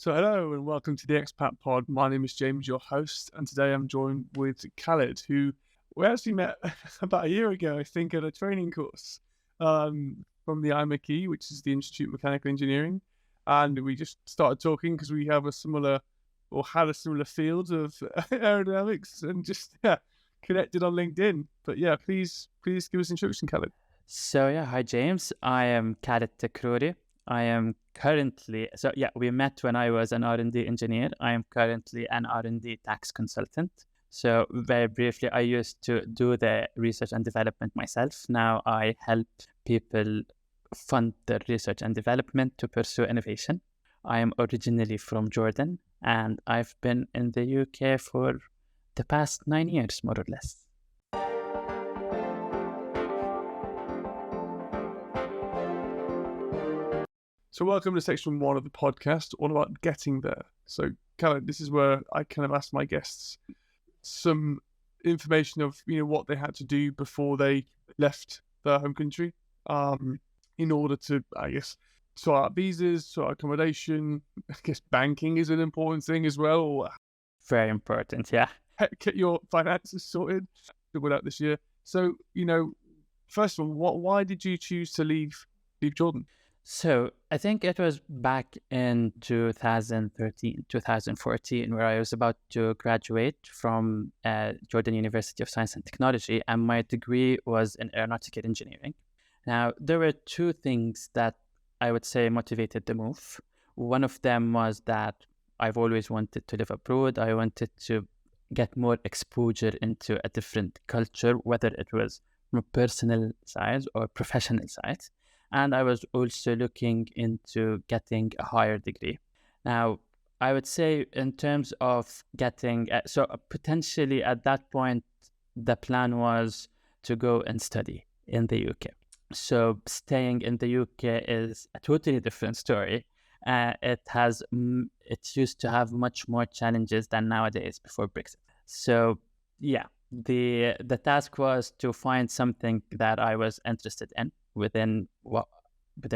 So hello and welcome to the Expat Pod. My name is James, your host, and today I'm joined with Khaled, who we actually met about a year ago, I think, at a training course from the IMechE, which is the Institute of Mechanical Engineering. And we just started talking because we have a similar, or had a similar field of aerodynamics, and just connected on LinkedIn. But yeah, please give us an introduction, Khaled. Hi James. I am Khaled Takrouri. I am currently, we met when I was an R&D engineer. I am currently an R&D tax consultant. So very briefly, I used to do the research and development myself. Now I help people fund their research and development to pursue innovation. I am originally from Jordan, and I've been in the UK for the past 9 years, more or less. So welcome to section 1 of the podcast, all about getting there. So Khaled, this is where I kind of ask my guests some information of, what they had to do before they left their home country, in order to, I guess, sort out visas, sort out accommodation. I guess banking is an important thing as well. Very important, yeah. Get your finances sorted without this year. So, first of all, why did you choose to leave Jordan? So I think it was back in 2013, 2014, where I was about to graduate from Jordan University of Science and Technology, and my degree was in aeronautical engineering. Now, there were two things that I would say motivated the move. One of them was that I've always wanted to live abroad. I wanted to get more exposure into a different culture, whether it was from a personal side or professional side. And I was also looking into getting a higher degree. Now, I would say in terms of getting, potentially at that point, the plan was to go and study in the UK. So staying in the UK is a totally different story. It used to have much more challenges than nowadays before Brexit. So yeah, the task was to find something that I was interested in within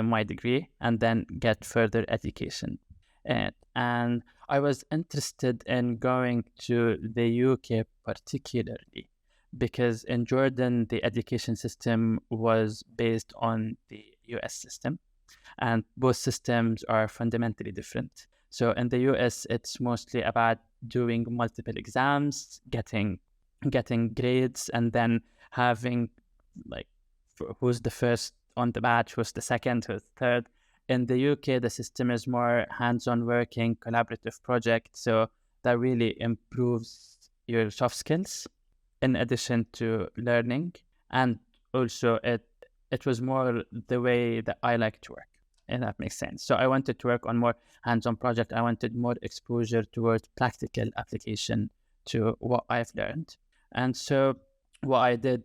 my degree, and then get further education. And I was interested in going to the UK particularly because in Jordan, the education system was based on the US system, and both systems are fundamentally different. So in the US, it's mostly about doing multiple exams, getting grades, and then having who's the first on the batch, who's the second, who's the third. In the UK, the system is more hands-on working, collaborative project. So that really improves your soft skills in addition to learning. And also it was more the way that I like to work, and that makes sense. So I wanted to work on more hands-on project. I wanted more exposure towards practical application to what I've learned. And so what I did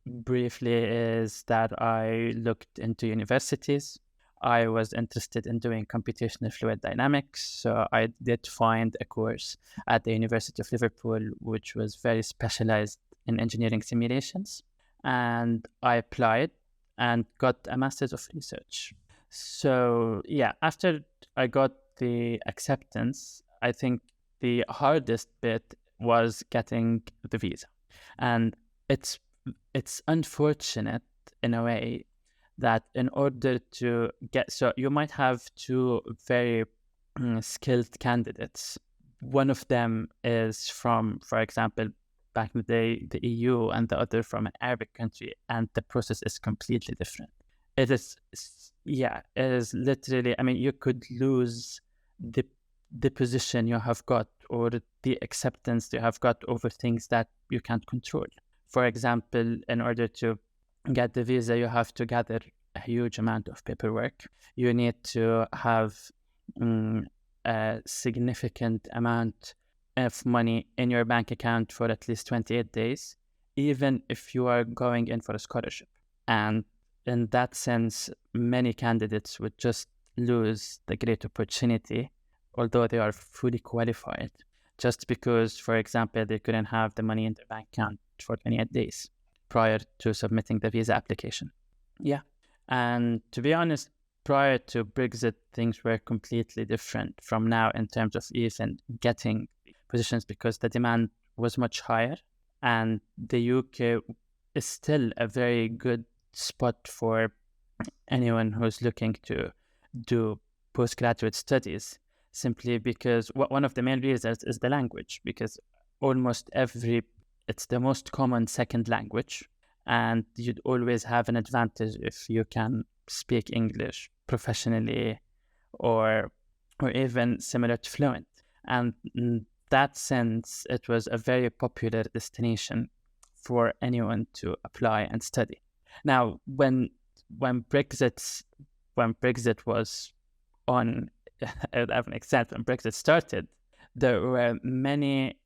briefly is that I looked into universities. I was interested in doing computational fluid dynamics, so I did find a course at the University of Liverpool, which was very specialized in engineering simulations, and I applied and got a master's of research. So yeah, after I got the acceptance, I think the hardest bit was getting the visa, and it's unfortunate in a way that in order to get, so you might have two very skilled candidates. One of them is from, for example, back in the day, the EU, and the other from an Arabic country, and the process is completely different. It is literally, I mean, you could lose the position you have got or the acceptance you have got over things that you can't control. For example, in order to get the visa, you have to gather a huge amount of paperwork. You need to have a significant amount of money in your bank account for at least 28 days, even if you are going in for a scholarship. And in that sense, many candidates would just lose the great opportunity, although they are fully qualified, just because, for example, they couldn't have the money in their bank account for 28 days prior to submitting the visa application. Yeah. And to be honest, prior to Brexit, things were completely different from now in terms of even getting positions, because the demand was much higher, and the UK is still a very good spot for anyone who's looking to do postgraduate studies, simply because one of the main reasons is the language, because it's the most common second language, and you'd always have an advantage if you can speak English professionally or even similar to fluent. And in that sense, it was a very popular destination for anyone to apply and study. Now, when Brexit was on, that makes sense. When Brexit started, there were many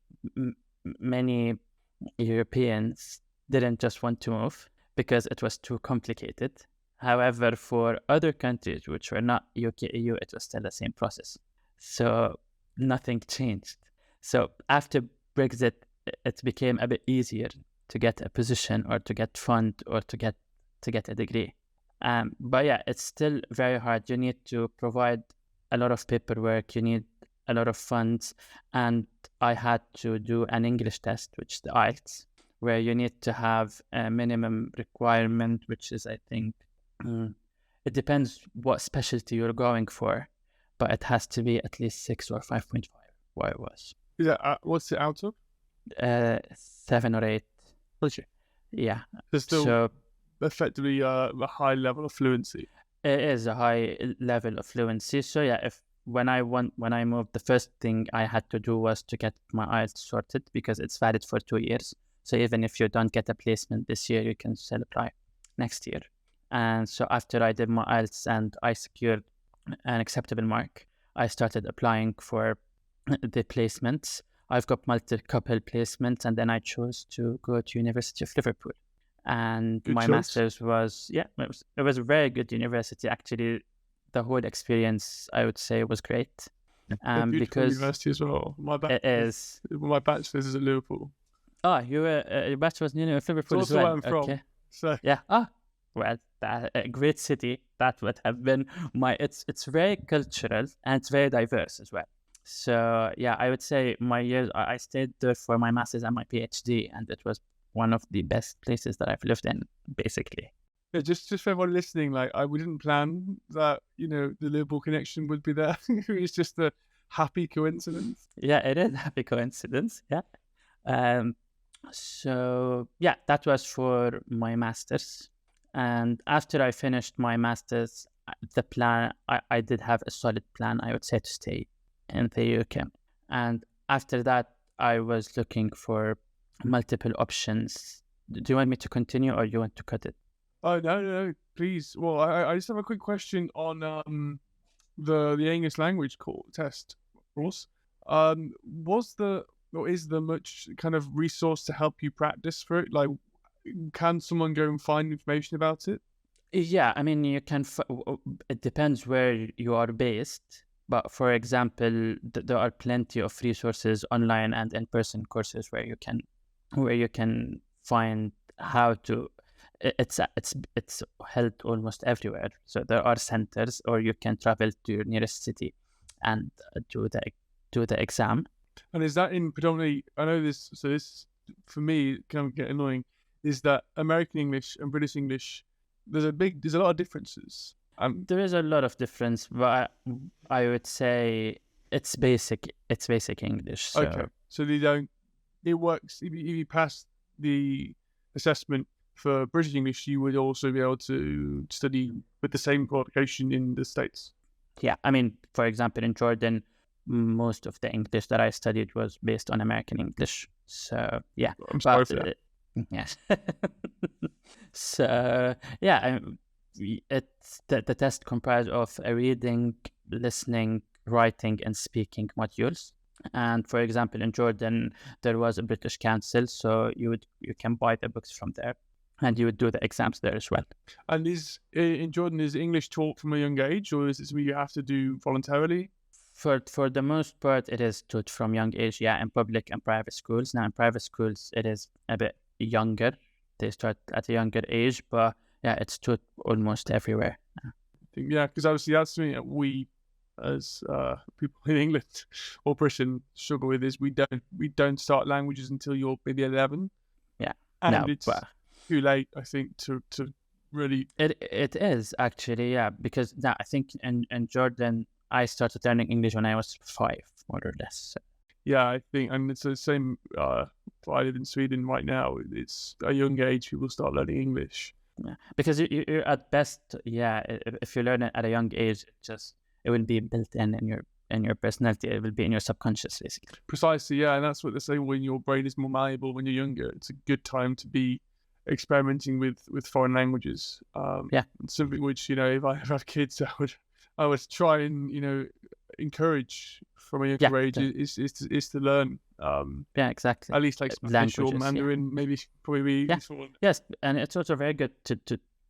Europeans didn't just want to move because it was too complicated. However, for other countries which were not UK, EU, it was still the same process. So nothing changed. So after Brexit, it became a bit easier to get a position or to get fund or to get a degree. But yeah, it's still very hard. You need to provide a lot of paperwork. You need a lot of funds. And I had to do an English test, which is the IELTS, where you need to have a minimum requirement, which is, I think, it depends what specialty you're going for, but it has to be at least 6 or 5.5, where it was. Is that what's it out of? 7 or 8. Okay. Yeah. There's still So effectively a high level of fluency. it is a high level of fluency. So yeah, when I moved, the first thing I had to do was to get my IELTS sorted, because it's valid for 2 years. So even if you don't get a placement this year, you can still apply next year. And so after I did my IELTS and I secured an acceptable mark, I started applying for the placements. I've got couple placements, and then I chose to go to University of Liverpool. And Good my choice. master's was, it was a very good university. Actually, the whole experience, I would say, was great. Beautiful Because university as well. it is. My bachelor's is at Liverpool. You were your bachelor's in Liverpool It's as also well. where I'm from. Okay. So Yeah. Well, a great city. That would have been it's very cultural and it's very diverse as well. So yeah, I would say my years, I stayed there for my master's and my PhD, and it was one of the best places that I've lived in, basically. yeah, just for everyone listening, we didn't plan that, the Liverpool connection would be there. It's just a happy coincidence. Yeah, it is a happy coincidence. Yeah. So yeah, that was for my master's. And after I finished my master's, the plan, I did have a solid plan, I would say, to stay in the UK. And after that, I was looking for multiple options. Do you want me to continue, or do you want to cut it? Oh, no, please. Well, I just have a quick question on the English language test course. Is there much kind of resource to help you practice for it? Like, can someone go and find information about it? Yeah, I mean, you can. It depends where you are based. But for example, there are plenty of resources online and in-person courses where you can find how to. It's held almost everywhere. So there are centers, or you can travel to your nearest city and do the exam. And is that in predominantly? I know this. So this, for me, can get annoying. Is that American English and British English? There's a lot of differences. There is a lot of difference, but I would say it's basic English. So. Okay, so it works. If you pass the assessment for British English, you would also be able to study with the same qualification in the States. Yeah, I mean, for example, in Jordan, most of the English that I studied was based on American English. So yeah, I'm sorry for that. Yes. So yeah, the test comprised of a reading, listening, writing, and speaking modules. And for example, in Jordan, there was a British council, so you can buy the books from there, and you would do the exams there as well. And in Jordan, is English taught from a young age, or is it something you have to do voluntarily? For the most part, it is taught from young age, yeah, in public and private schools. Now, in private schools, it is a bit younger. They start at a younger age, but yeah, it's taught almost everywhere. think, yeah, because obviously that's something that we, as people in England or Britain, struggle with, is we don't start languages until you're maybe 11, Yeah. and No, it's but too late, I think, to really. it is actually, yeah, because now I think in Jordan I started learning English when I was 5, more or less. Yeah, I think, and it's the same. I live in Sweden right now. It's a young age people start learning English. Yeah. Because you're at best, yeah, if you learn it at a young age, it will be built in your personality. It will be in your subconscious, basically. Precisely, yeah, and that's what they say. When your brain is more malleable when you're younger, it's a good time to be experimenting with foreign languages. Yeah, something which, if I had kids, I would try and encourage from a younger age is to learn. Yeah, exactly. At least like Spanish or Languages, Mandarin, maybe probably be useful. Yes, and it's also very good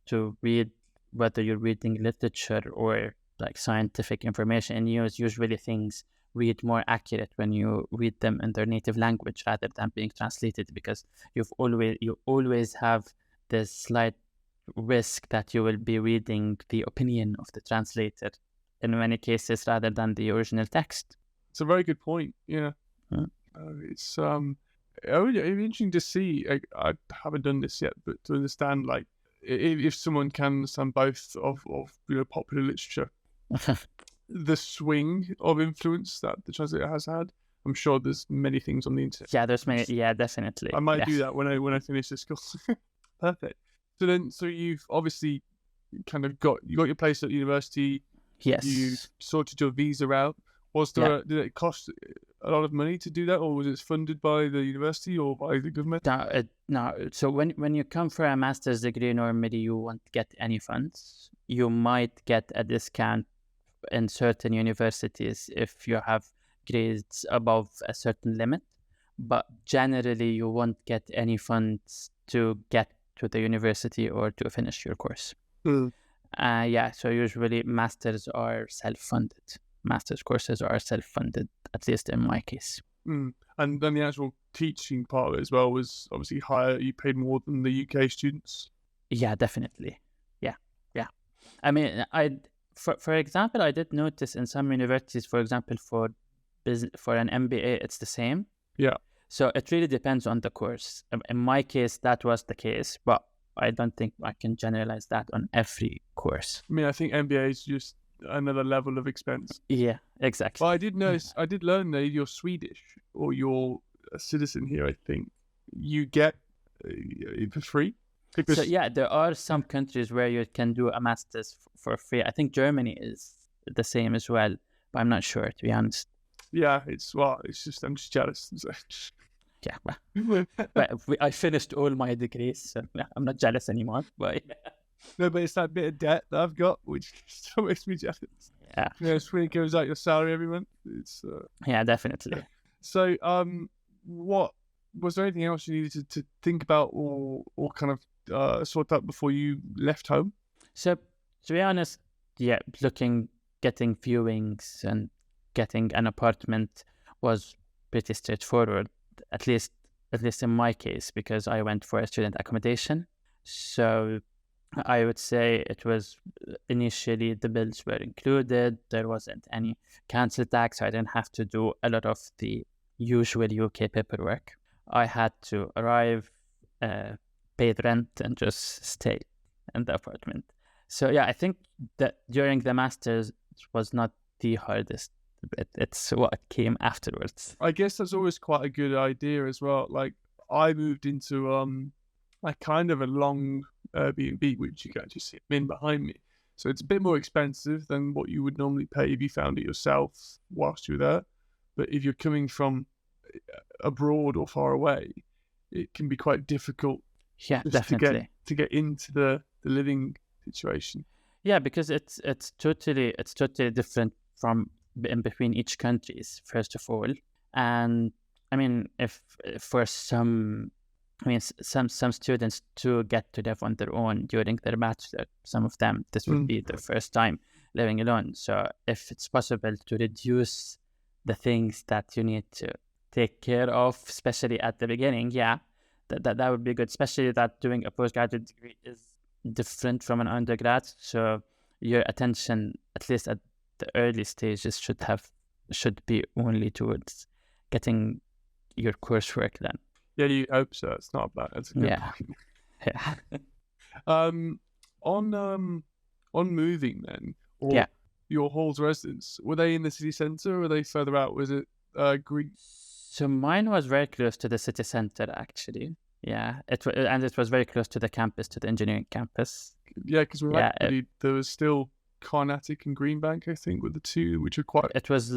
to read, whether you're reading literature or like scientific information in news. Usually things read more accurate when you read them in their native language rather than being translated, because you always have this slight risk that you will be reading the opinion of the translator in many cases rather than the original text. It's a very good point. Yeah. It's it'd be interesting to see. I haven't done this yet, but to understand, like, if someone can understand both of popular literature, the swing of influence that the translator has had. I'm sure there's many things on the internet. Yeah, there's many. Yeah, definitely. I might do that when I finish this course. Perfect. So you've obviously kind of got your place at university. Yes. You sorted your visa out. Did it cost a lot of money to do that, or was it funded by the university or by the government? No. So when you come for a master's degree, normally you won't get any funds. You might get a discount in certain universities if you have grades above a certain limit, but generally you won't get any funds to get to the university or to finish your course. So usually masters are self-funded. Master's courses are self-funded, at least in my case. And then the actual teaching part of it as well was obviously higher. You paid more than the UK students. Yeah, definitely. Yeah. I mean, for example, I did notice in some universities, for example, for an MBA, it's the same. Yeah. So it really depends on the course. In my case, that was the case, but I don't think I can generalize that on every course. I mean, I think MBA is just another level of expense. Yeah, exactly. But I did learn that you're Swedish or you're a citizen here, I think you get it for free. So yeah, there are some countries where you can do a master's for free. I think Germany is the same as well, but I'm not sure, to be honest. Yeah, I'm just jealous. Yeah, but I finished all my degrees, so I'm not jealous anymore. But no, but it's that bit of debt that I've got, which still makes me jealous. Yeah, it's when it goes out your salary every month. It's yeah, definitely. So, what was there anything else you needed to think about or kind of sort out before you left home? So, to be honest, yeah, getting viewings and getting an apartment was pretty straightforward, at least in my case, because I went for a student accommodation. So I would say it was initially the bills were included. There wasn't any council tax, so I didn't have to do a lot of the usual UK paperwork. I had to arrive, pay the rent, and just stay in the apartment. So yeah, I think that during the masters was not the hardest bit. It's what came afterwards. I guess that's always quite a good idea as well. Like, I moved into like kind of a long Airbnb, which you can actually see in behind me. So it's a bit more expensive than what you would normally pay if you found it yourself whilst you're there. But if you're coming from abroad or far away, it can be quite difficult. Yeah, definitely. To get into the living situation. Yeah, because it's totally different from in between each countries, first of all. And I mean, if for some students to get to live on their own during their bachelor, some of them, this would be their first time living alone. So if it's possible to reduce the things that you need to take care of, especially at the beginning, yeah, that would be good, especially that doing a postgraduate degree is different from an undergrad. So your attention, at least at the early stages, should be only towards getting your coursework done. Yeah, you hope so. It's not bad. That's a good point. Yeah. On moving then, or Yeah. your hall's residence, were they in the city centre or were they further out? Was it Greek? So mine was very close to the city center, actually. Yeah, and it was very close to the campus, to the engineering campus. Yeah, because there was still Carnatic and Greenbank, I think, were the two, which are quite. It was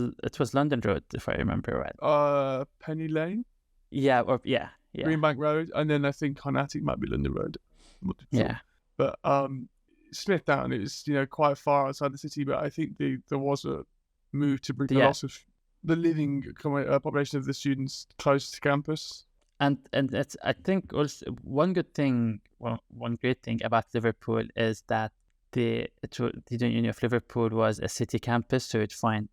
London Road, if I remember right. Penny Lane. Yeah, Greenbank Road, and then I think Carnatic might be London Road. Yeah, but Smithdown, it was quite far outside the city, but I think there was a move to bring a lot of the living population of the students close to campus. And it's, I think, also one great thing about Liverpool is that the Uni of Liverpool was a city campus, so you'd find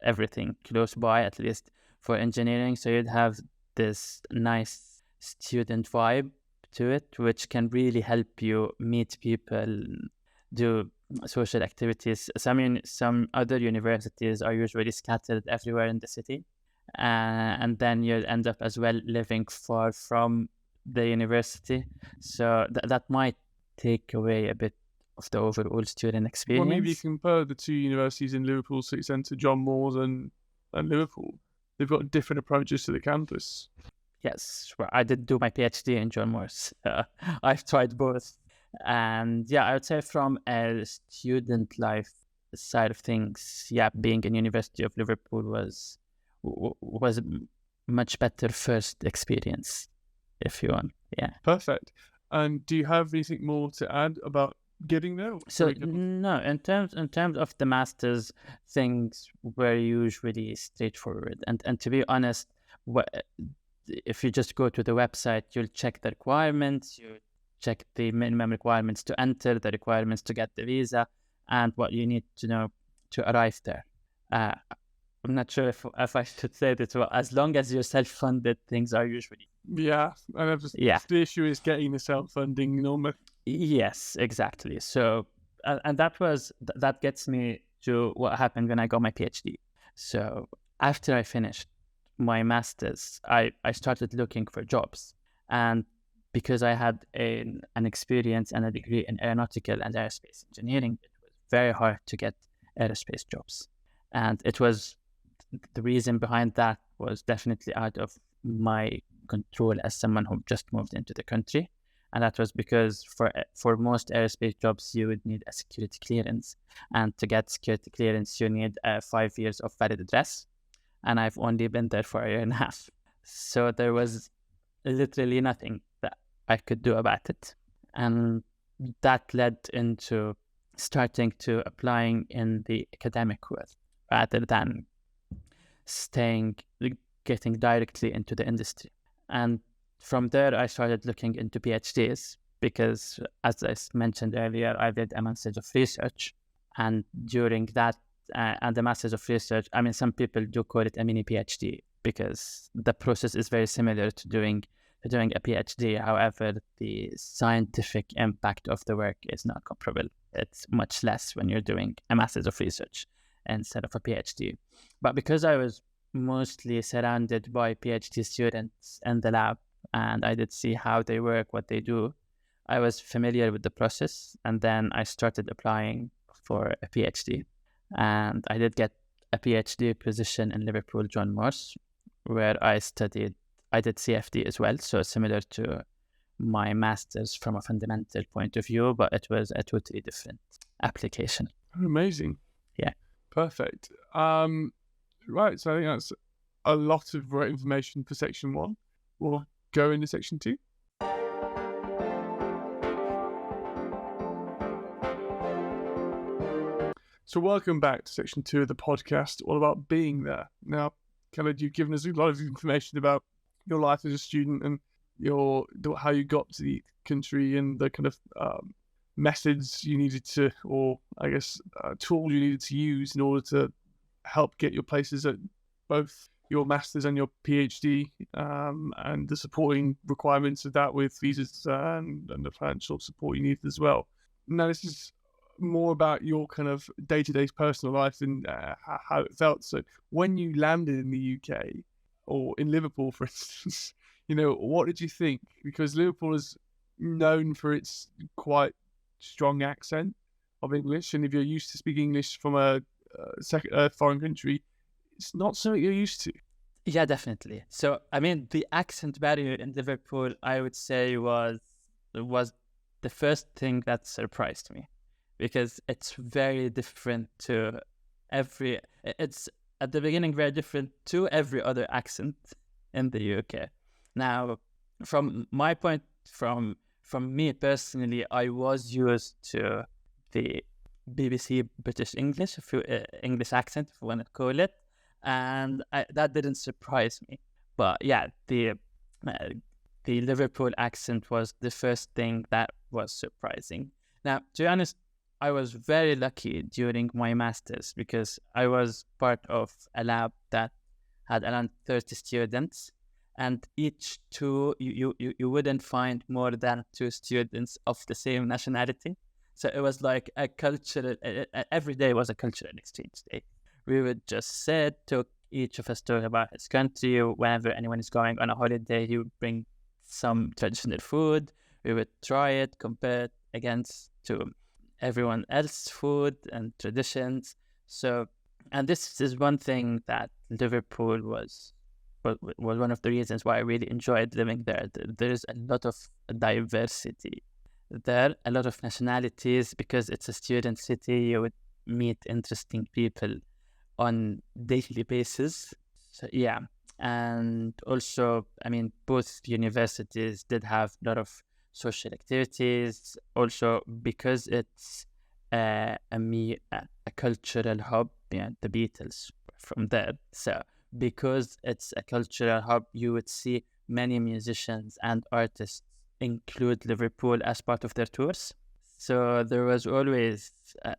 everything close by, at least for engineering. So you'd have this nice student vibe to it, which can really help you meet people, do social activities. So, I mean, some other universities are usually scattered everywhere in the city. And then you'll end up as well living far from the university. So that might take away a bit of the overall student experience. Well, maybe you compare the two universities in Liverpool City Centre, John Moores and Liverpool. They've got different approaches to the campus. Yes, well, I did do my PhD in John Moores. I've tried both. And yeah, I would say from a student life side of things, yeah, being in University of Liverpool was a much better first experience, if you want. Yeah. Perfect. And do you have anything more to add about getting there? So no, in terms of the masters, things were usually straightforward. And to be honest, if you just go to the website, you'll check the requirements, you check the minimum requirements to enter, the requirements to get the visa, and what you need to know to arrive there. I'm not sure if I should say this, well, as long as you're self-funded, things are usually... Yeah, and the issue is getting the self-funding normally. Yes, exactly. So, and that gets me to what happened when I got my PhD. So after I finished my master's, I started looking for jobs. And because I had an experience and a degree in aeronautical and aerospace engineering, it was very hard to get aerospace jobs. And the reason behind that was definitely out of my control as someone who just moved into the country. And that was because for most aerospace jobs, you would need a security clearance. And to get security clearance, you need 5 years of valid address. And I've only been there for a year and a half. So there was literally nothing that I could do about it. And that led into starting to applying in the academic world rather than getting directly into the industry. And from there, I started looking into PhDs because, as I mentioned earlier, I did a Master's of Research. And during that, and the Master's of Research, I mean, some people do call it a mini PhD because the process is very similar to doing a PhD. However, the scientific impact of the work is not comparable. It's much less when you're doing a Master's of Research instead of a PhD. But because I was mostly surrounded by PhD students in the lab, and I did see how they work, what they do, I was familiar with the process. And then I started applying for a PhD. And I did get a PhD position in Liverpool, John Moores, where I did CFD as well. So similar to my master's from a fundamental point of view, but it was a totally different application. Amazing. Yeah. Perfect. Right. So I think that's a lot of great information for section 1. We'll go into section 2. So welcome back to section 2 of the podcast, all about being there. Now, Khaled, you've given us a lot of information about your life as a student and how you got to the country and the kind of methods you needed to, or I guess tools you needed to use in order to help get your places at both your master's and your PhD, and the supporting requirements of that with visas and the financial support you needed as well. Now, this is more about your kind of day-to-day personal life and how it felt. So when you landed in the UK or in Liverpool, for instance, what did you think? Because Liverpool is known for its quite strong accent of English, and if you're used to speaking English from a foreign country, it's not something you're used to. Yeah, definitely. So, I mean, the accent barrier in Liverpool, I would say, was the first thing that surprised me, because it's very different to it's at the beginning very different to every other accent in the UK. Now, from my point, from me personally, I was used to the BBC British English, English accent, if you want to call it, and that didn't surprise me. But yeah, the Liverpool accent was the first thing that was surprising. Now, to be honest, I was very lucky during my master's because I was part of a lab that had around 30 students, and each two, you wouldn't find more than two students of the same nationality. So it was like a cultural, every day was a cultural exchange day. We would just sit, each of us talk about his country. Whenever anyone is going on a holiday, he would bring some traditional food. We would try it, compare it against to everyone else's food and traditions. So, and this is one thing that Liverpool was one of the reasons why I really enjoyed living there. There is a lot of diversity there, a lot of nationalities, because it's a student city. You would meet interesting people on daily basis. So yeah, and also, I mean, both universities did have a lot of social activities. Also, because it's a cultural hub, the Beatles from there. So because it's a cultural hub, you would see many musicians and artists include Liverpool as part of their tours. So there was always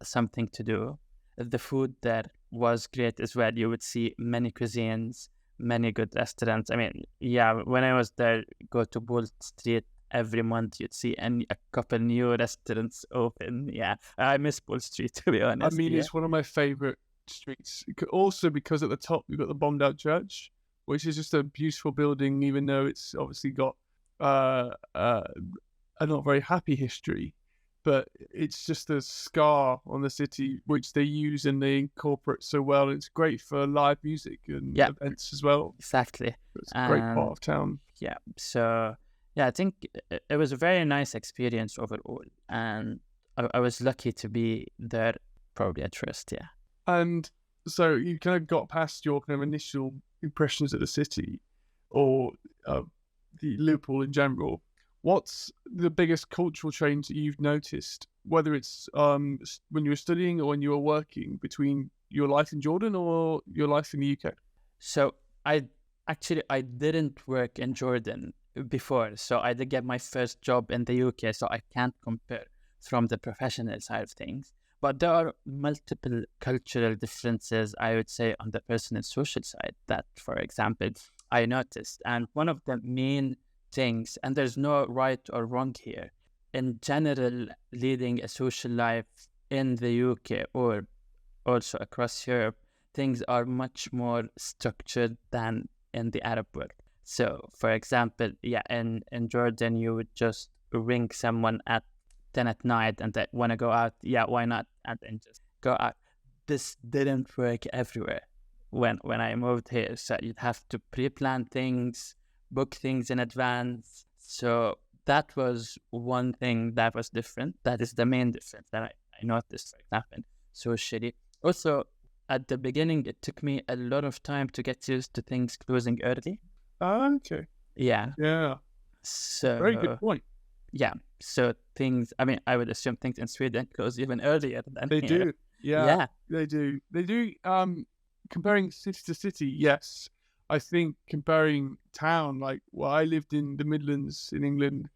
something to do. The food there was great as well. You would see many cuisines, many good restaurants. I mean, yeah, when I was there, go to Bull Street every month, you'd see a couple new restaurants open. Yeah, I miss Bull Street, to be honest. I mean, it's one of my favorite streets. Also, because at the top you've got the bombed out church, which is just a beautiful building, even though it's obviously got a not very happy history. But it's just a scar on the city, which they use and they incorporate so well. It's great for live music and events as well. Exactly. It's a great part of town. Yeah. So, yeah, I think it was a very nice experience overall. And I was lucky to be there probably at first, yeah. And so you kind of got past your kind of initial impressions of the city or the Liverpool in general. What's the biggest cultural change that you've noticed, whether it's when you were studying or when you were working, between your life in Jordan or your life in the UK? So I didn't work in Jordan before. So I did get my first job in the UK. So I can't compare from the professional side of things. But there are multiple cultural differences, I would say, on the personal social side that, for example, I noticed. And one of the main things, and there's no right or wrong here, in general, leading a social life in the UK or also across Europe, things are much more structured than in the Arab world. So, for example, in Jordan, you would just ring someone at 10 at night and they want to go out. Yeah, why not? And then just go out. This didn't work everywhere when I moved here. So you'd have to pre-plan things, book things in advance. So that was one thing that was different. That is the main difference that I noticed, for example, socially. Also, at the beginning, it took me a lot of time to get used to things closing early. Okay. Yeah. Yeah. So very good point. Yeah. So things, I mean, I would assume things in Sweden close even earlier than they here. do. Yeah, they do. They do. Comparing city to city, yes. I think comparing town, like, well, I lived in the Midlands in England,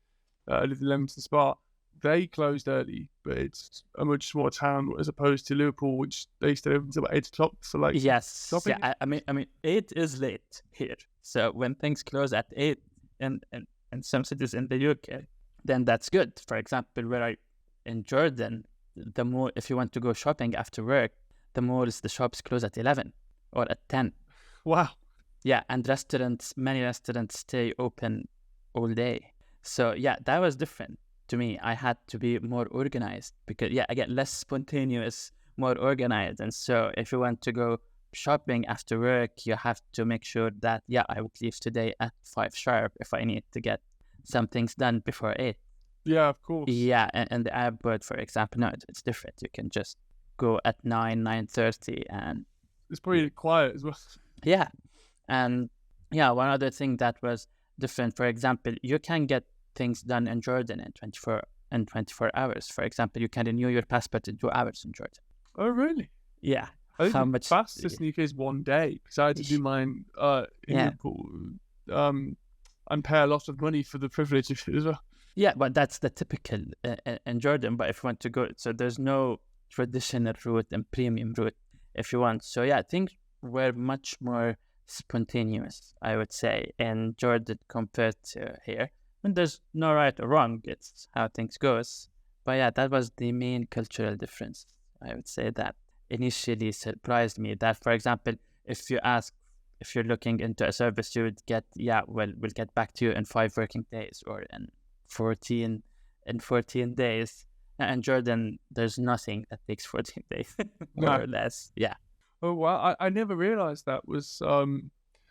I lived in Leamington Spa. They closed early, but it's a much smaller town as opposed to Liverpool, which they stay open until about 8 o'clock for like shopping. Yeah, I mean 8 is late here. So when things close at 8 in some cities in the UK, then that's good. For example, in Jordan, the mall, if you want to go shopping after work, the shops close at 11 or at 10. Wow. Yeah, and many restaurants stay open all day. So yeah, that was different to me. I had to be more organized because, yeah, again, less spontaneous, more organized. And so if you want to go shopping after work, you have to make sure that, yeah, I would leave today at 5 sharp if I need to get some things done before 8. Yeah, of course. Yeah, and the airport, for example, no, it's different. You can just go at 9:30, and it's pretty quiet as well. Yeah. And yeah, one other thing that was different, for example, you can get things done in Jordan in 24 hours. For example, you can renew your passport in 2 hours in Jordan. Oh, really? Yeah. I think How the much? fastest in the UK is 1 day, because I had to do mine in Yeah. Liverpool, and pay a lot of money for the privilege of it as well. Yeah, but that's the typical in Jordan. But if you want to go, so there's no traditional route and premium route if you want. So yeah, things were much more spontaneous, I would say, in Jordan compared to here. And there's no right or wrong, it's how things goes. But yeah, that was the main cultural difference. I would say that initially surprised me that, for example, if you're looking into a service, you would get, yeah, well, we'll get back to you in 5 working days or in 14 days. And Jordan, there's nothing that takes 14 days, more or less. Yeah. Oh, wow. I never realized that was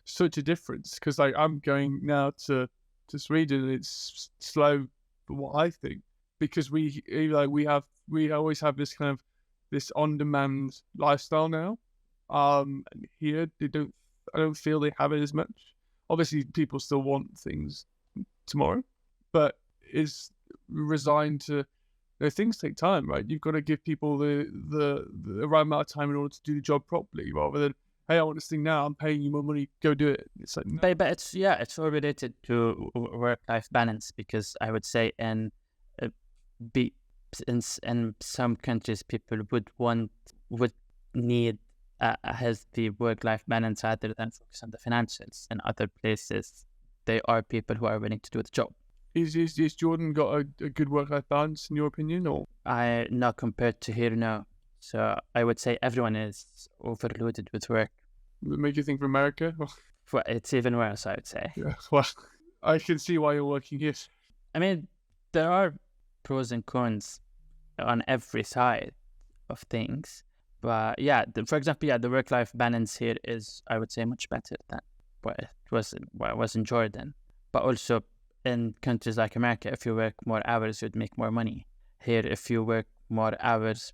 such a difference, because like I'm going now to Sweden, and it's slow for what I think, because we always have this kind of this on-demand lifestyle now. And here I don't feel they have it as much. Obviously, people still want things tomorrow, but is resigned to, things take time, right? You've got to give people the right amount of time in order to do the job properly, rather than, hey, I want this thing now, I'm paying you more money, go do it. It's like, no. But it's all related to work-life balance, because I would say in some countries people would need a healthy work-life balance rather than focus on the financials. In other places, they are people who are willing to do the job. Is Jordan got a good work-life balance in your opinion, or? Not compared to here, no. So I would say everyone is overloaded with work. Would it make you think for America? Well, it's even worse, I would say. Yeah, well, I can see why you're working here. I mean, there are pros and cons on every side of things. But yeah, for example, yeah, the work-life balance here is, I would say, much better than what it was in Jordan. But also in countries like America, if you work more hours, you'd make more money. Here, if you work more hours,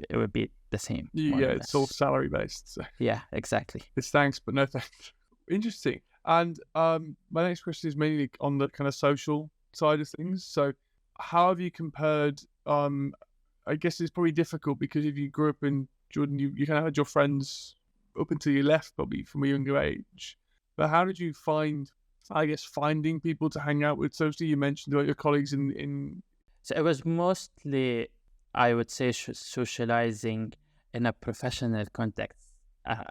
it would be the same. Yeah, it's all salary-based. So. Yeah, exactly. It's thanks, but no thanks. Interesting. And my next question is mainly on the kind of social side of things. So how have you compared, I guess it's probably difficult, because if you grew up in Jordan, you kind of had your friends up until you left, probably from a younger age. But how did you finding people to hang out with socially? You mentioned about your colleagues in... So it was mostly, I would say, socializing in a professional context.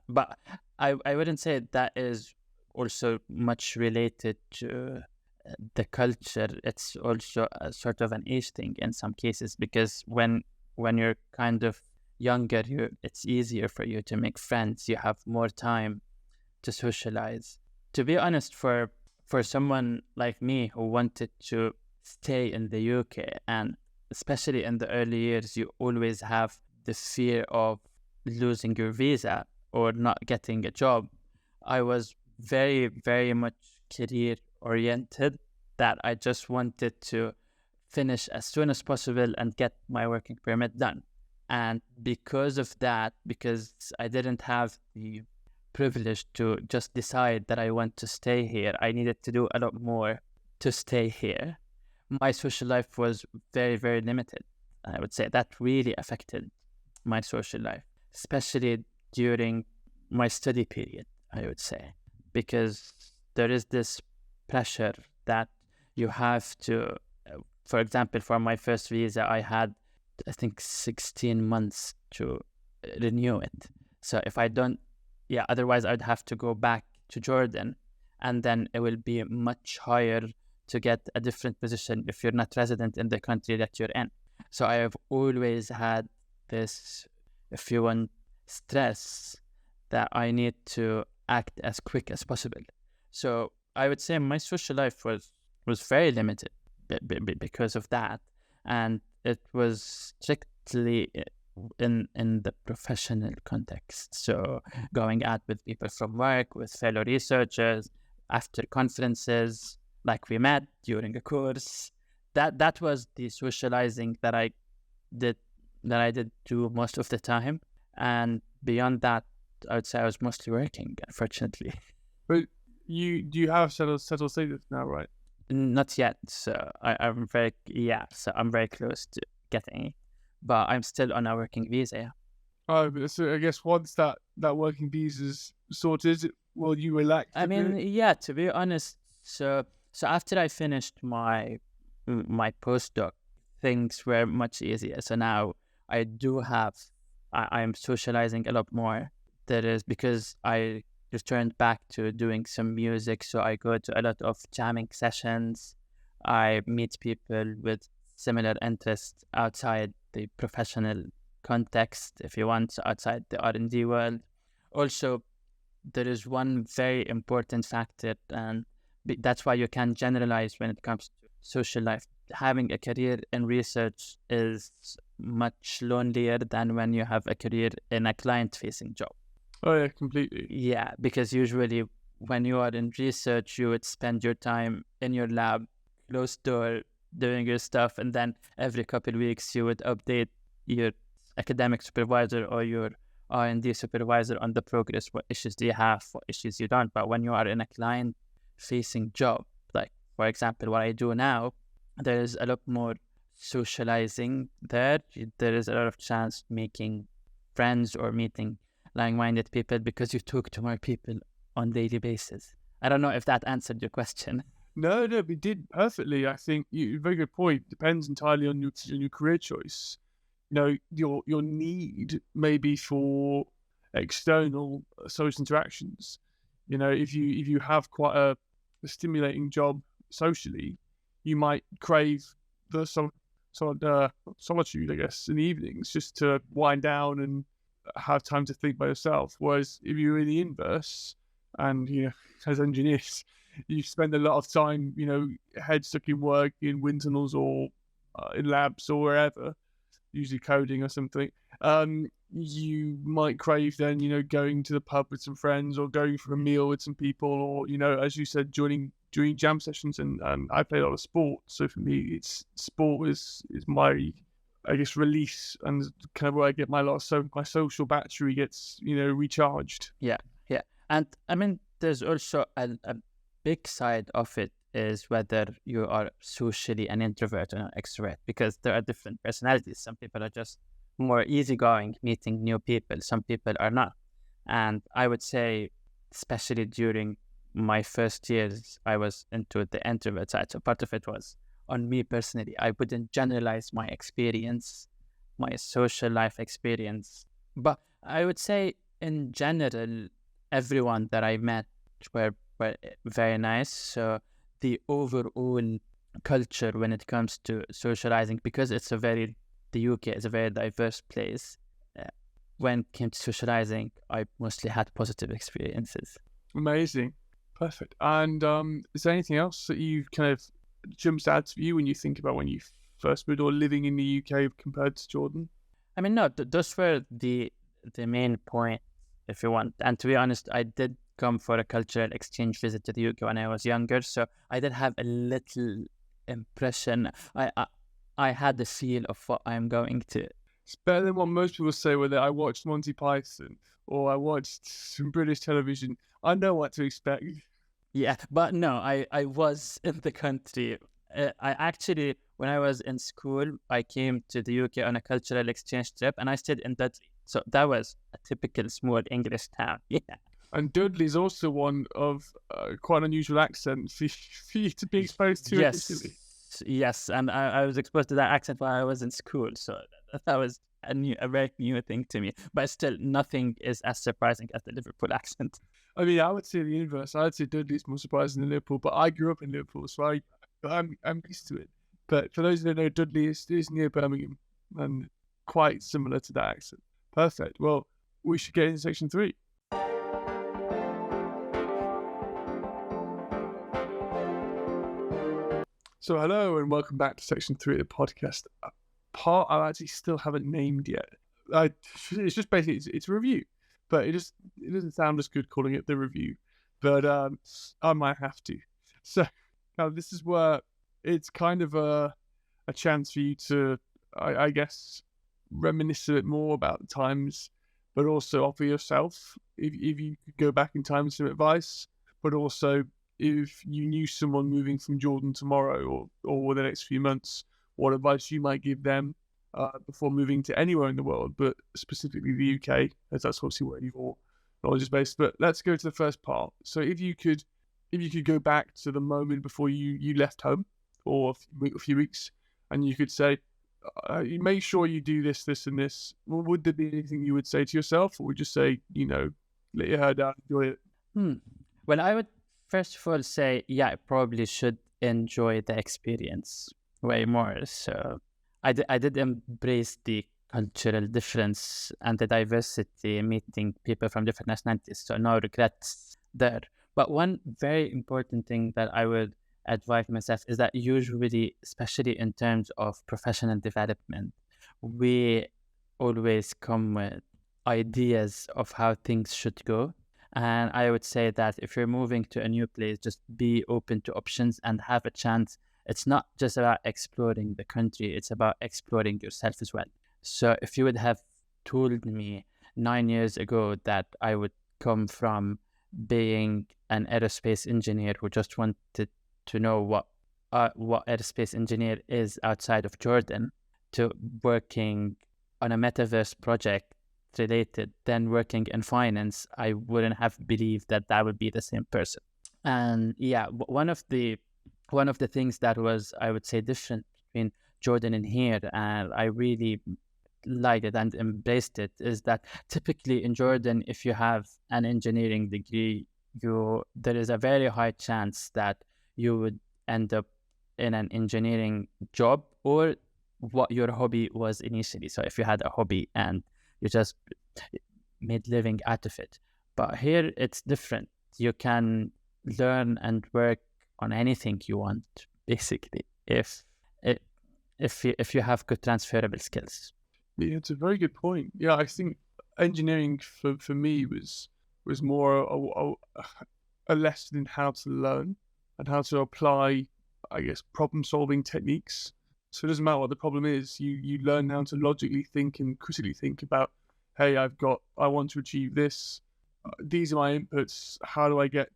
But I wouldn't say that is also much related to the culture. It's also a sort of an age thing in some cases, because when you're kind of younger, it's easier for you to make friends. You have more time to socialize. To be honest, for someone like me who wanted to stay in the UK, and especially in the early years, you always have the fear of losing your visa or not getting a job. I was very, very much career oriented, that I just wanted to finish as soon as possible and get my working permit done. And because of that, because I didn't have the privilege to just decide that I want to stay here, I needed to do a lot more to stay here. My social life was very, very limited. I would say that really affected my social life, especially during my study period, I would say, because there is this pressure that you have to, for example, for my first visa, I had, I think, 16 months to renew it. So if I don't, otherwise I'd have to go back to Jordan, and then it will be much higher to get a different position if you're not resident in the country that you're in. So I have always had this, if you want, stress that I need to act as quick as possible. So I would say my social life was very limited because of that, and it was strictly in the professional context. So going out with people from work, with fellow researchers, after conferences, like we met during a course. That was the socializing did that I did do most of the time. And beyond that, I would say I was mostly working, unfortunately. But you have settled status now, right? Not yet. So I'm very close to getting it. But I'm still on a working visa. Yeah. Oh, so I guess once that working visa's sorted, will you relax? I mean, yeah, to be honest, so after I finished my postdoc, things were much easier. So now I do have, I'm socializing a lot more. That is because I returned back to doing some music. So I go to a lot of jamming sessions. I meet people with similar interests outside the professional context, if you want, outside the R&D world. Also, there is one very important factor, and that's why you can generalize when it comes to social life. Having a career in research is much lonelier than when you have a career in a client-facing job. Oh yeah, completely. Yeah, because usually when you are in research, you would spend your time in your lab, closed door, doing your stuff, and then every couple of weeks you would update your academic supervisor or your R&D supervisor on the progress. What issues do you have? What issues you don't? But when you are in a client-facing job, like for example, what I do now, there is a lot more socializing there. There is a lot of chance making friends or meeting like-minded people because you talk to more people on daily basis. I don't know if that answered your question. No, it did perfectly. I think very good point. Depends entirely on your career choice. You know, your need maybe for external social interactions. You know, if you have quite a stimulating job socially, you might crave the solitude, I guess, in the evenings, just to wind down and have time to think by yourself. Whereas if you're in the inverse, and as engineers, you spend a lot of time, head stuck in work, in wind tunnels or in labs or wherever, usually coding or something. You might crave then, going to the pub with some friends or going for a meal with some people, or as you said, joining jam sessions. And I play a lot of sport, so for me, sport is my, I guess, release and kind of where I get my social battery gets recharged. Yeah, and I mean, there's also a big side of it is whether you are socially an introvert or an extrovert, because there are different personalities. Some people are just more easygoing, meeting new people. Some people are not. And I would say, especially during my first years, I was into the introvert side. So part of it was on me personally. I wouldn't generalize my experience, my social life experience. But I would say, in general, everyone that I met were very nice. So the overall culture when it comes to socializing, because the UK is a very diverse place. When it came to socializing, I mostly had positive experiences. Amazing. Perfect. And is there anything else that you kind of jumps out to you when you think about when you first moved or living in the UK compared to Jordan? I mean, no, those were the main point, if you want. And to be honest, I did come for a cultural exchange visit to the UK when I was younger, so I did have a little impression. I had the feel of what I'm going to. It's better than what most people say, whether I watched Monty Python or I watched some British television. I know what to expect. Yeah, but no, I was in the country. I actually, when I was in school, I came to the UK on a cultural exchange trip, and I stayed in Dudley. So that was a typical small English town. Yeah. And Dudley's also one of quite an unusual accent for you to be exposed to initially. Yes, and I was exposed to that accent while I was in school, so that was a very new thing to me. But still, nothing is as surprising as the Liverpool accent. I mean, I would say the inverse. I'd say Dudley's more surprising than Liverpool, but I grew up in Liverpool, so I'm used to it. But for those who don't know, Dudley is near Birmingham, and quite similar to that accent. Perfect. Well, we should get into section 3. So hello and welcome back to section 3 of the podcast. A part I actually still haven't named yet. It's just basically it's a review, but it doesn't sound as good calling it the review. But I might have to. So now this is where it's kind of a chance for you to, I guess, reminisce a bit more about the times, but also offer yourself if you could go back in time with some advice, but also if you knew someone moving from Jordan tomorrow or the next few months, what advice you might give them before moving to anywhere in the world, but specifically the UK, as that's obviously where your knowledge is based. But let's go to the first part. So if you could go back to the moment before you left home for a few weeks, and you could say, you make sure you do this, this, and this, well, would there be anything you would say to yourself, or would you say, let your hair down, enjoy it? Well, I would first of all say, I probably should enjoy the experience way more. So I did embrace the cultural difference and the diversity, meeting people from different nationalities. So no regrets there. But one very important thing that I would advise myself is that usually, especially in terms of professional development, we always come with ideas of how things should go. And I would say that if you're moving to a new place, just be open to options and have a chance. It's not just about exploring the country, it's about exploring yourself as well. So if you would have told me 9 years ago that I would come from being an aerospace engineer who just wanted to know what aerospace engineer is outside of Jordan, to working on a metaverse project related, then working in finance, I wouldn't have believed that would be the same person. And one of the things that was, I would say, different between Jordan and here, and I really liked it and embraced it, is that typically in Jordan, if you have an engineering degree, there is a very high chance that you would end up in an engineering job or what your hobby was initially. So if you had a hobby and you just made living out of it. But here it's different. You can learn and work on anything you want, basically, if you have good transferable skills. Yeah, it's a very good point. Yeah, I think engineering for me was more a lesson in how to learn and how to apply, I guess, problem-solving techniques. So it doesn't matter what the problem is. You learn how to logically think and critically think about, hey, I want to achieve this. These are my inputs. How do I get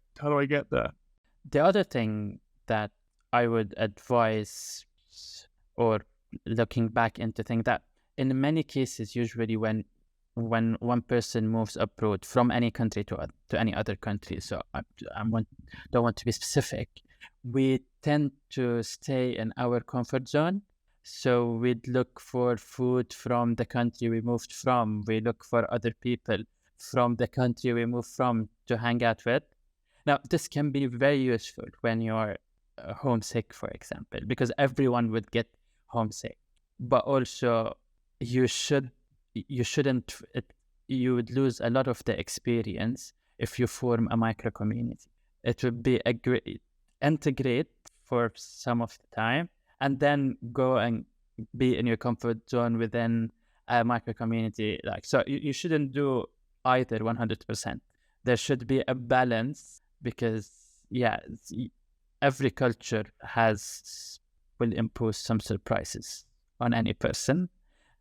there? The other thing that I would advise, or looking back into think that in many cases, usually when one person moves abroad from any country to any other country, so I don't want to be specific, we tend to stay in our comfort zone. So we'd look for food from the country we moved from. We look for other people from the country we moved from to hang out with. Now, this can be very useful when you're homesick, for example, because everyone would get homesick. But also, you would lose a lot of the experience if you form a micro community. It would be a great integrate for some of the time, and then go and be in your comfort zone within a micro community. So you shouldn't do either 100%. There should be a balance, because every culture will impose some surprises on any person,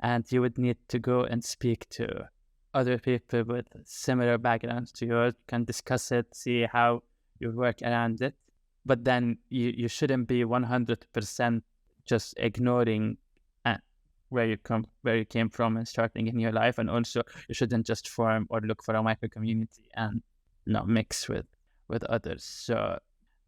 and you would need to go and speak to other people with similar backgrounds to yours, can discuss it, see how you work around it. But then you shouldn't be 100% just ignoring where you came from and starting in your life. And also, you shouldn't just form or look for a micro community and not mix with others. So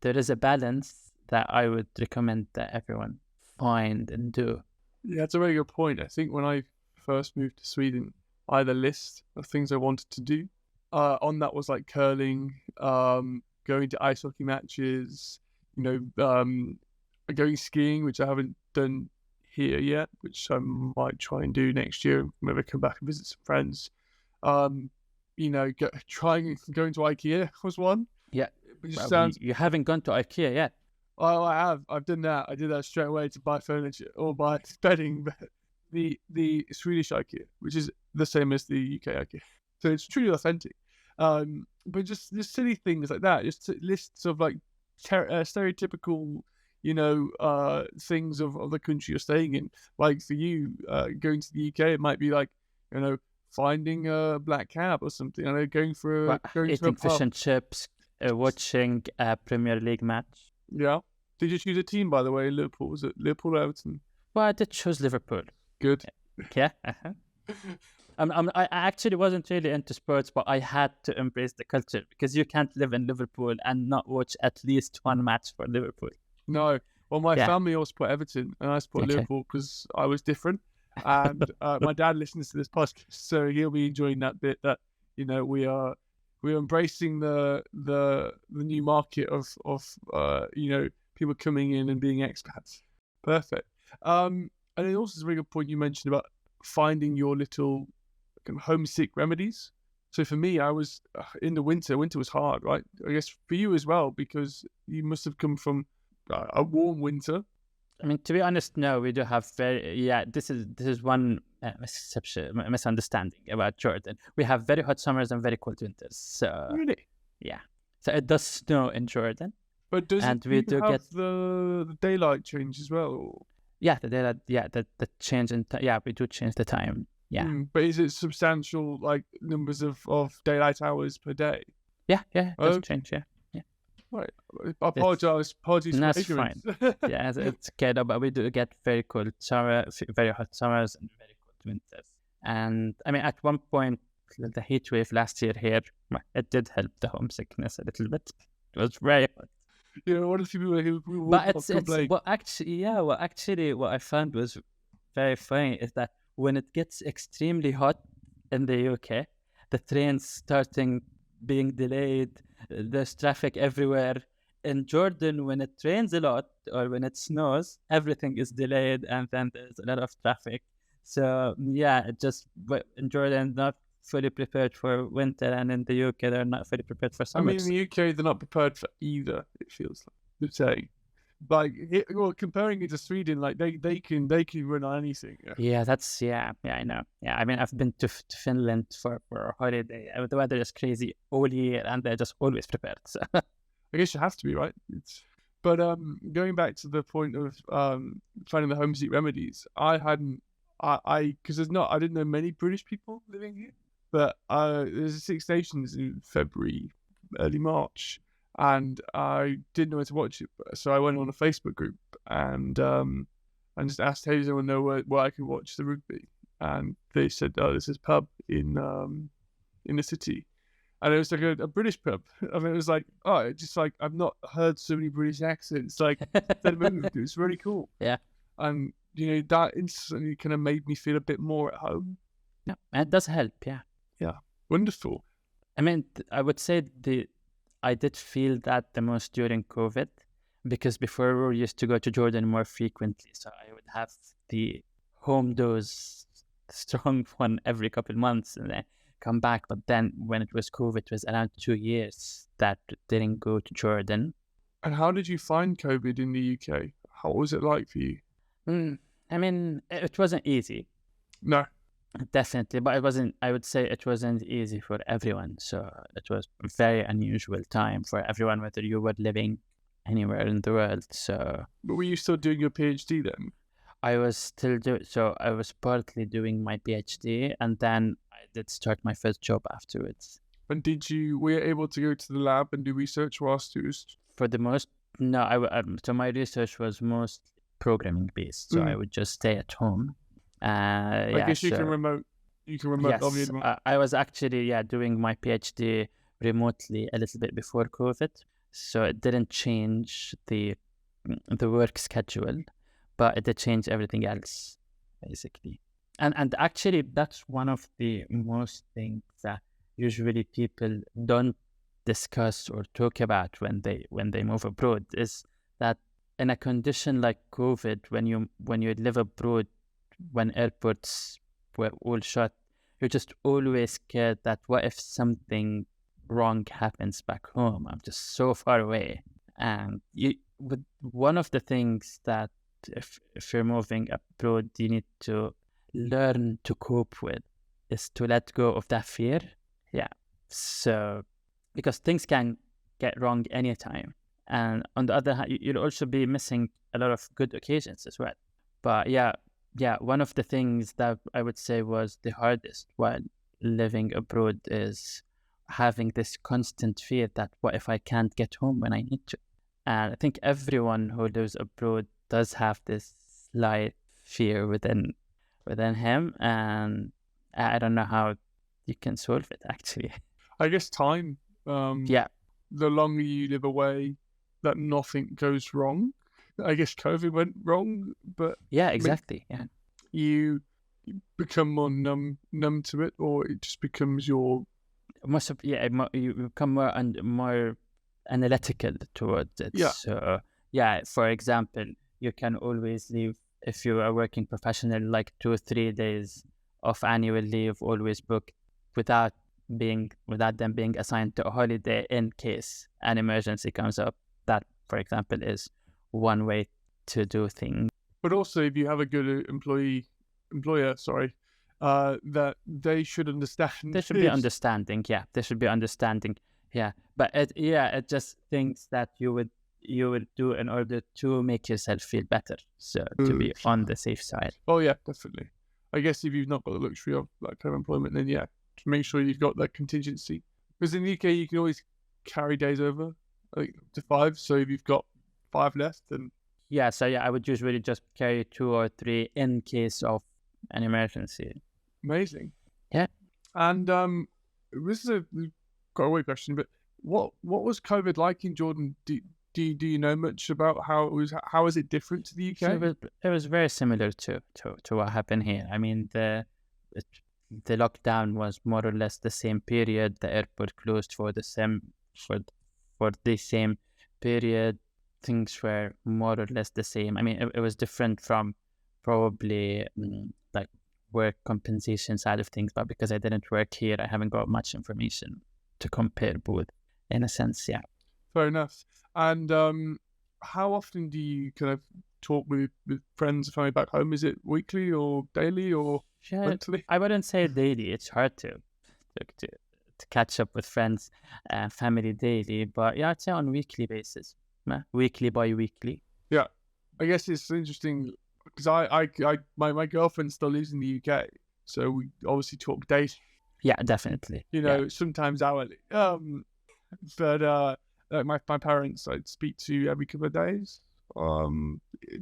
there is a balance that I would recommend that everyone find and do. Yeah, that's a very good point. I think when I first moved to Sweden, I had a list of things I wanted to do. On that was like curling, going to ice hockey matches, going skiing, which I haven't done here yet, which I might try and do next year. Maybe come back and visit some friends. Trying going to IKEA was one. Yeah. Which Well, sounds. you haven't gone to IKEA yet. Oh, I have. I've done that. I did that straight away to buy furniture or buy bedding. But the Swedish IKEA, which is the same as the UK IKEA, so it's truly authentic. But just silly things like that, just lists of like stereotypical, things of the country you're staying in. Like for you, going to the UK, it might be like, finding a black cab or something. I know going to eating a fish pub. and chips, watching a Premier League match. Yeah. Did you choose a team, by the way? Liverpool, was it Liverpool or Everton? Well, I did choose Liverpool. Good. Yeah. I actually wasn't really into sports, but I had to embrace the culture because you can't live in Liverpool and not watch at least one match for Liverpool. No. Well, my family all support Everton, and I support Okay. Liverpool because I was different. And my dad listens to this podcast, so he'll be enjoying that bit. That we're embracing the new market of people coming in and being expats. Perfect. And it also is a very good point you mentioned about finding your little kind of homesick remedies. So for me, I was in the winter. Winter was hard, right? I guess for you as well, because you must have come from a warm winter. I mean, to be honest, no, we do have this is one misunderstanding about Jordan. We have very hot summers and very cold winters. So Really? Yeah. So it does snow in Jordan. But does And it we have do get the daylight change as well? Or? Yeah, the change in we do change the time. Yeah. But is it substantial, like numbers of daylight hours per day? Yeah, it does change. Yeah. Right. I apologize. Apologies for That's ignorance. fine. Yeah, it's okay, but we do get very cold summer, very hot summers, and very cold winters. And I mean, at one point, the heat wave last year here, it did help the homesickness a little bit. It was very hot. One of the people who would But not complain. What I found was very funny is that when it gets extremely hot in the UK, the trains starting being delayed, there's traffic everywhere. In Jordan, when it rains a lot or when it snows, everything is delayed and then there's a lot of traffic. So in Jordan, not fully prepared for winter, and in the UK, they're not fully prepared for summer. I mean, in the UK, they're not prepared for either. It feels like to say, like, comparing it to Sweden, like they can run on anything. Yeah, I know. Yeah, I mean, I've been to Finland for a holiday. The weather is crazy all year, and they're just always prepared. So I guess you have to be, right? But going back to the point of finding the homesick remedies, I didn't know many British people living here, but there's 6 Nations in February, early March, and I didn't know where to watch it, so I went on a Facebook group and just asked, hey, does anyone know where I can watch the rugby? And they said, oh, there's this pub in the city. And it was like a British pub. I mean, it was like, I've not heard so many British accents. Like, that moved. It was really cool. Yeah. And, that instantly kind of made me feel a bit more at home. Yeah, and it does help. Yeah. Yeah. Wonderful. I mean, I would say I did feel that the most during COVID, because before we used to go to Jordan more frequently. So I would have the home dose, strong one every couple of months, and then come back. But then when it was COVID, it was around 2 years that didn't go to Jordan. And how did you find COVID in the UK? How was it like for you? I mean, it wasn't easy. No. Definitely, but I would say it wasn't easy for everyone. So it was a very unusual time for everyone, whether you were living anywhere in the world. So. But were you still doing your PhD then? I was still I was partly doing my PhD, and then I did start my first job afterwards. And were you able to go to the lab and do research whilst you was? For the most, no. So my research was most programming based. So I would just stay at home. I guess you can remote. Yes, I was actually doing my PhD remotely a little bit before COVID, so it didn't change the work schedule, but it did change everything else, basically. And actually, that's one of the most things that usually people don't discuss or talk about when they move abroad, is that in a condition like COVID, when you live abroad, when airports were all shut, you're just always scared that what if something wrong happens back home? I'm just so far away. And one of the things that if you're moving abroad, you need to learn to cope with is to let go of that fear. Yeah. So, because things can get wrong anytime. And on the other hand, you'll also be missing a lot of good occasions as well. But yeah, one of the things that I would say was the hardest while living abroad is having this constant fear that what if I can't get home when I need to? And I think everyone who lives abroad does have this slight fear within him, and I don't know how you can solve it actually. I guess time. Yeah. The longer you live away, that nothing goes wrong. I guess COVID went wrong, but yeah, exactly. Yeah, you become more numb to it, or it just becomes your. You become more analytical towards it. Yeah. So for example, you can always leave if you are working professional, like 2 or 3 days of annual leave, always booked without them being assigned to a holiday in case an emergency comes up. That, for example, is one way to do things. But also, if you have a good employer, that they should understand. There should be understanding. Yeah, there should be understanding. Yeah, but it just things that you would do in order to make yourself feel better. So to be on the safe side. Oh yeah, definitely. I guess if you've not got the luxury of that kind of employment, then yeah, to make sure you've got that contingency. Because in the UK, you can always carry days over, like to 5. So if you've got 5 left, then I would usually just carry 2 or 3 in case of an emergency. Amazing. Yeah. And this is a got away question, but what was COVID like in Jordan? Do you know much about how it was? How is it different to the UK? So it was very similar to what happened here. I mean, the lockdown was more or less the same period. The airport closed for the same period. Things were more or less the same. I mean, it was different from probably like work compensation side of things, but because I didn't work here, I haven't got much information to compare both, in a sense. Yeah. Fair enough. And how often do you kind of talk with friends and family back home? Is it weekly or daily or monthly? I wouldn't say daily. It's hard to catch up with friends and family daily, but yeah, I'd say on weekly basis, weekly by weekly. Yeah, I guess it's interesting because my girlfriend still lives in the UK, so we obviously talk daily. Yeah, definitely. Sometimes hourly. But like my parents, I'd speak to every couple of days,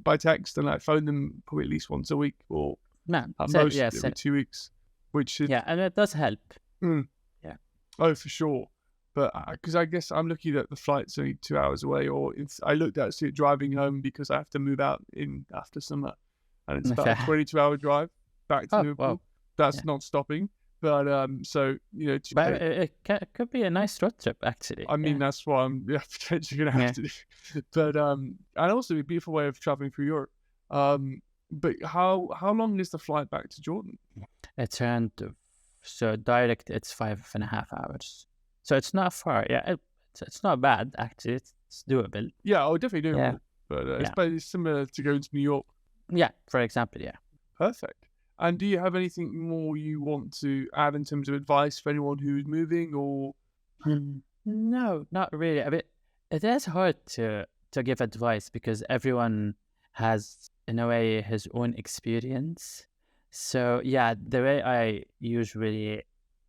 by text, and I phone them probably at least once a week, or at most every 2 weeks, which is and it does help. Yeah. Oh, for sure. But because I guess I'm lucky that the flight's only 2 hours away, or I looked at it driving home because I have to move out in after summer, and it's about a 22-hour drive back to Liverpool. Wow. That's not stopping. But but it could be a nice road trip actually. I mean, that's what I'm potentially gonna have to do. But and also a beautiful way of traveling through Europe. But how long is the flight back to Jordan? It's around, so direct it's 5.5 hours. So it's not far. Yeah, it's not bad actually. It's doable. Yeah, definitely doable. Yeah. But it's similar to going to New York. Yeah, for example. Yeah. Perfect. And do you have anything more you want to add in terms of advice for anyone who's moving, or? No, not really. I mean, it is hard to give advice because everyone has, in a way, his own experience. So yeah, the way I usually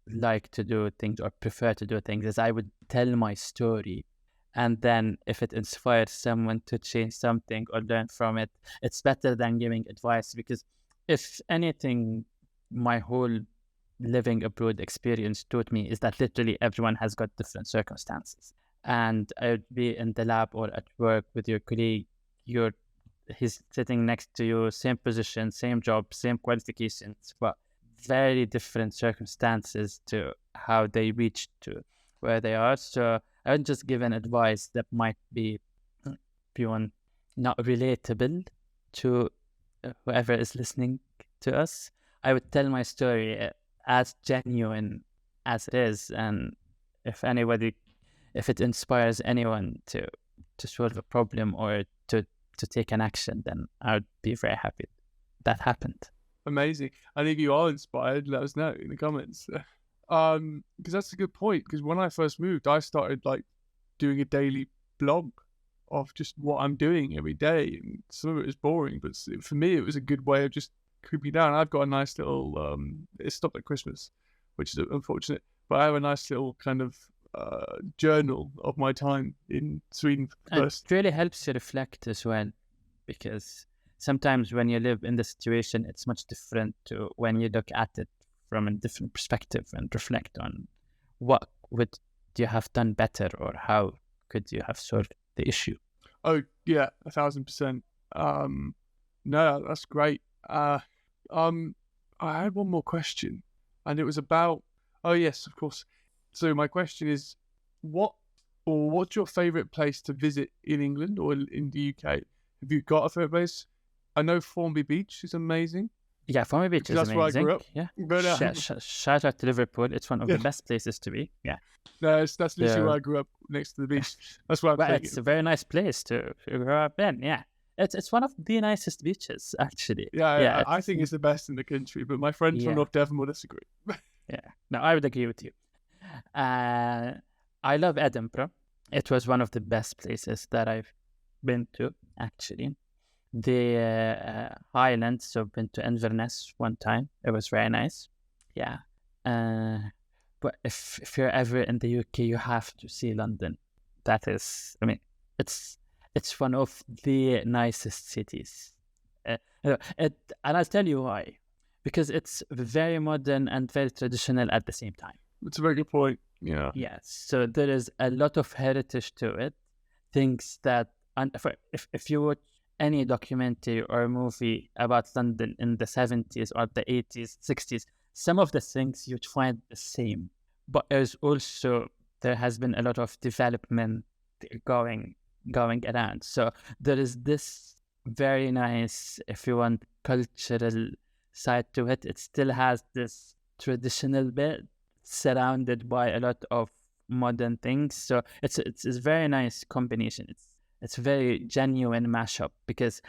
like to do things or prefer to do things is I would tell my story, and then if it inspires someone to change something or learn from it, it's better than giving advice. Because if anything, my whole living abroad experience taught me is that literally everyone has got different circumstances. And I would be in the lab or at work with your colleague, he's sitting next to you, same position, same job, same qualifications, but very different circumstances to how they reached to where they are. So I would just give an advice that might be beyond not relatable to whoever is listening to us, I would tell my story as genuine as it is, and if it inspires anyone to solve a problem or to take an action, then I would be very happy that happened. Amazing. And if you are inspired, let us know in the comments. Because that's a good point. Because when I first moved, I started like doing a daily blog of just what I'm doing every day, and some of it was boring, but for me, it was a good way of just creeping down. I've got a nice little. It stopped at Christmas, which is unfortunate, but I have a nice little kind of journal of my time in Sweden first. It really helps you reflect as well, because sometimes when you live in the situation, it's much different to when you look at it from a different perspective and reflect on what would you have done better or how could you have solved the issue. Oh yeah, 1,000%. No, that's great. I had one more question, and it was about. Oh yes, of course. So my question is, what's your favourite place to visit in England or in the UK? Have you got a favourite place? I know Formby Beach is amazing. Yeah, Formby Beach is amazing. That's where I grew up. Yeah. But, shout out to Liverpool. It's one of the best places to be. Yeah. No, that's literally where I grew up, next to the beach. That's where it's a very nice place to grow up in. Yeah. It's one of the nicest beaches, actually. Yeah, I think it's the best in the country, but my friends from North Devon will disagree. Yeah. No, I would agree with you. I love Edinburgh. It was one of the best places that I've been to, actually. The Highlands, so I've been to Inverness one time. It was very nice. Yeah. But if you're ever in the UK, you have to see London. That is, I mean, it's one of the nicest cities. And I'll tell you why. Because it's very modern and very traditional at the same time. It's a very good point. Yeah. Yes. So there is a lot of heritage to it. Things that, and if you watch any documentary or movie about London in the 70s or the 80s, 60s, some of the things you'd find the same. But there has been a lot of development going around. So there is this very nice, if you want, cultural side to it. It still has this traditional bit surrounded by a lot of modern things. So it's a very nice combination. It's a very genuine mashup, because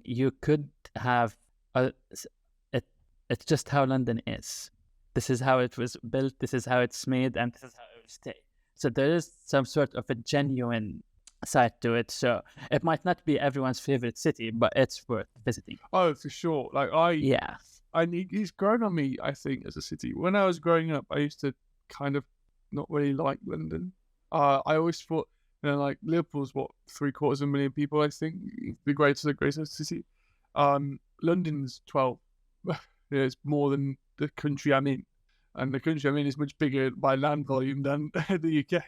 you could have it's just how London is. This is how it was built, this is how it's made, and this is how it will stay. So there is some sort of a genuine side to it. So it might not be everyone's favorite city, but it's worth visiting. Oh, for sure. It's grown on me, I think, as a city. When I was growing up, I used to kind of not really like London. I always thought, like Liverpool's 750,000 people, I think, the greatest city. London's 12. It's more than the country I'm in, and the country I'm in is much bigger by land volume than the UK.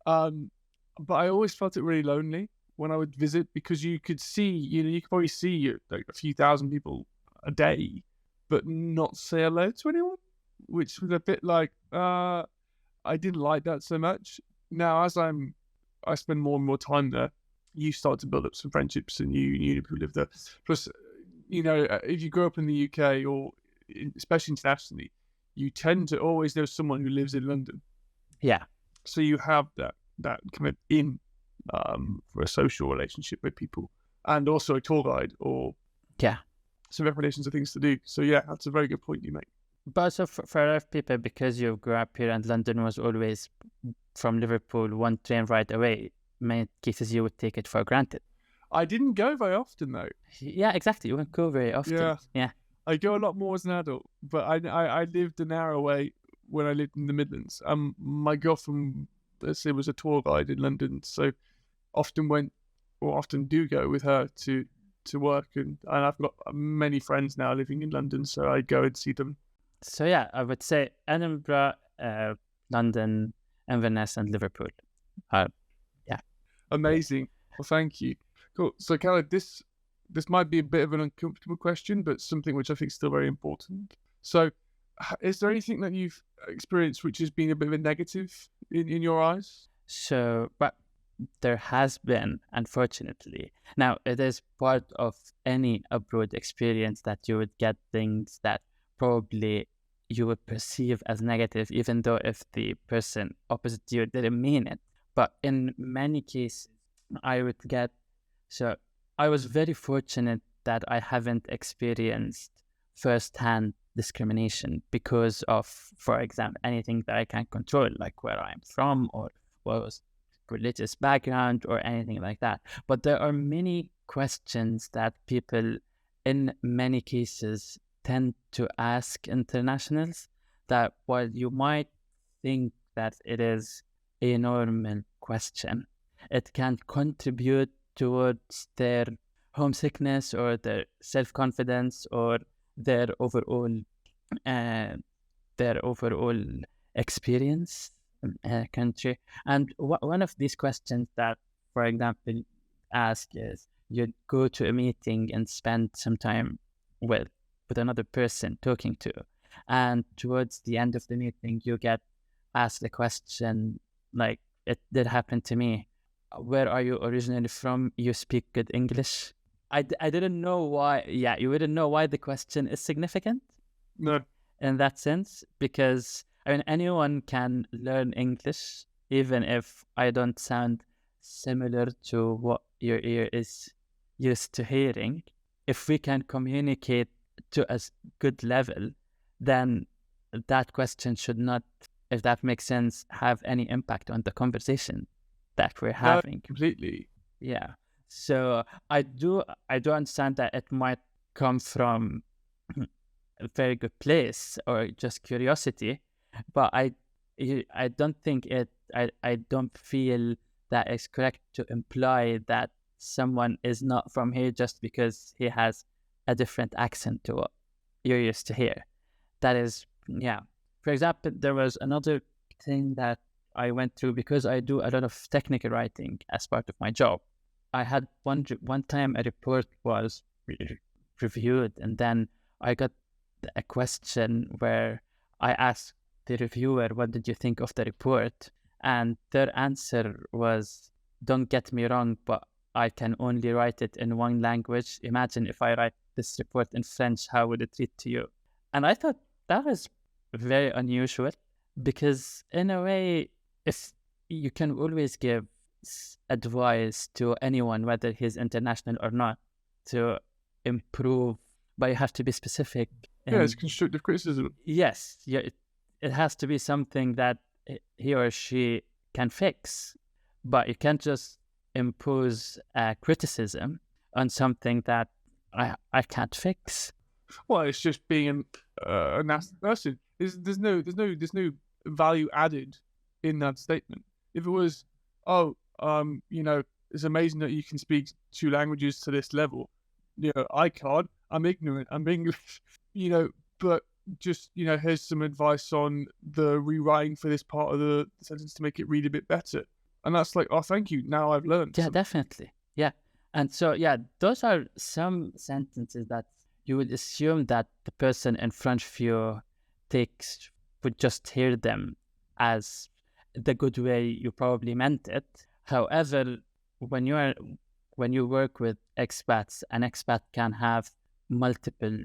But I always felt it really lonely when I would visit, because you could see, you could probably see like a few thousand people a day, but not say hello to anyone, which was a bit like, I didn't like that so much. Now, as I spend more and more time there, you start to build up some friendships, and you people who live there. Plus, if you grow up in the UK or especially internationally, you tend to always know someone who lives in London. Yeah. So you have that kind of in for a social relationship with people, and also a tour guide or some recommendations of things to do. So yeah, that's a very good point you make. But also for a lot of people, because you grew up here and London was always from Liverpool one train ride away, in many cases you would take it for granted. I didn't go very often though. Yeah, exactly. You wouldn't go very often. Yeah. I go a lot more as an adult, but I lived an hour away when I lived in the Midlands. My girlfriend, let's say, was a tour guide in London, so often do go with her to work, and I've got many friends now living in London, so I go and see them. So yeah, I would say Edinburgh, London, Inverness, and Liverpool. Amazing. Well, thank you. Cool. So Khaled, this might be a bit of an uncomfortable question, but something which I think is still very important. So is there anything that you've experienced which has been a bit of a negative in your eyes? So, but there has been, unfortunately. Now, it is part of any abroad experience that you would get things that probably you would perceive as negative, even though if the person opposite you didn't mean it. But in many cases, I would get, so I was very fortunate that I haven't experienced firsthand discrimination because of, for example, anything that I can't control, like where I'm from or what was religious background or anything like that. But there are many questions that people in many cases tend to ask internationals that while you might think that it is a normal question, it can contribute towards their homesickness or their self-confidence or their overall uh, experience country. And one of these questions that, for example, ask is you go to a meeting and spend some time with another person talking to, and towards the end of the meeting you get asked a question like, it did happen to me, where are you originally from, you speak good English? I didn't know why. Yeah, you wouldn't know why the question is significant. No. In that sense, because I mean, anyone can learn English, even if I don't sound similar to what your ear is used to hearing. If we can communicate to a good level, then that question should not, if that makes sense, have any impact on the conversation that we're having. No, completely. Yeah. So I do understand that it might come from a very good place or just curiosity, but I don't think I don't feel that it's correct to imply that someone is not from here just because he has a different accent to what you're used to hear. That is, yeah. For example, there was another thing that I went through because I do a lot of technical writing as part of my job. I had one time a report was reviewed, and then I got a question where I asked the reviewer, what did you think of the report? And their answer was, don't get me wrong, but I can only write it in one language. Imagine if I write this report in French, how would it read to you? And I thought that was very unusual because in a way, if you can always give advice to anyone, whether he's international or not, to improve, but you have to be specific. Yeah, it's constructive criticism. Yes, yeah, it has to be something that he or she can fix, but you can't just impose criticism on something that I can't fix. Well, it's just being a nasty person. There's no value added in that statement. If it was, it's amazing that you can speak 2 languages to this level. I can't. I'm ignorant. I'm English. But just here's some advice on the rewriting for this part of the sentence to make it read a bit better. And that's like, oh, thank you. Now I've learned. Yeah, definitely. Yeah. And so, yeah, those are some sentences that you would assume that the person in front of you would just hear them as the good way you probably meant it. However, when you work with expats, an expat can have multiple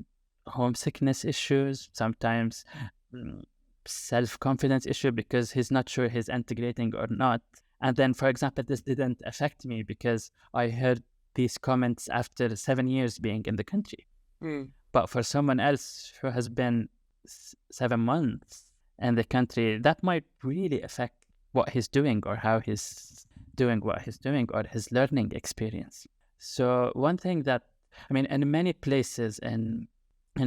homesickness issues, sometimes self-confidence issue because he's not sure he's integrating or not. And then, for example, this didn't affect me because I heard these comments after 7 years being in the country. But for someone else who has been 7 months in the country, that might really affect what he's doing or how he's doing what he's doing or his learning experience. So one thing that, I mean, in many places, and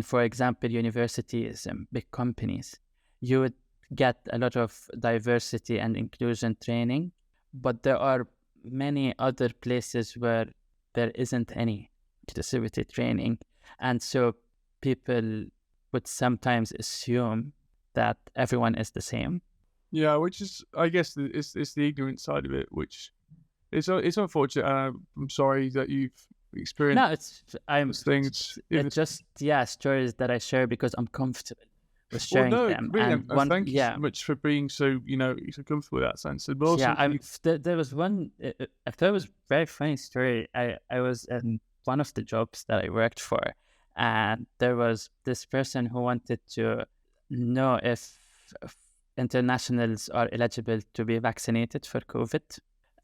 for example, universities and big companies, you would get a lot of diversity and inclusion training, but there are many other places where there isn't any inclusivity training. And so people would sometimes assume that everyone is the same. Yeah, which is, I guess, it's the ignorant side of it, which it's unfortunate. I'm sorry that you've experienced. No, it's things. It's just stories that I share because I'm comfortable was Well, sharing no, them. And brilliant. And one, thank you so yeah, much for being so, so comfortable with that sense. But also, yeah. There was one. I thought it was very funny story. I was in one of the jobs that I worked for, and there was this person who wanted to know if internationals are eligible to be vaccinated for COVID,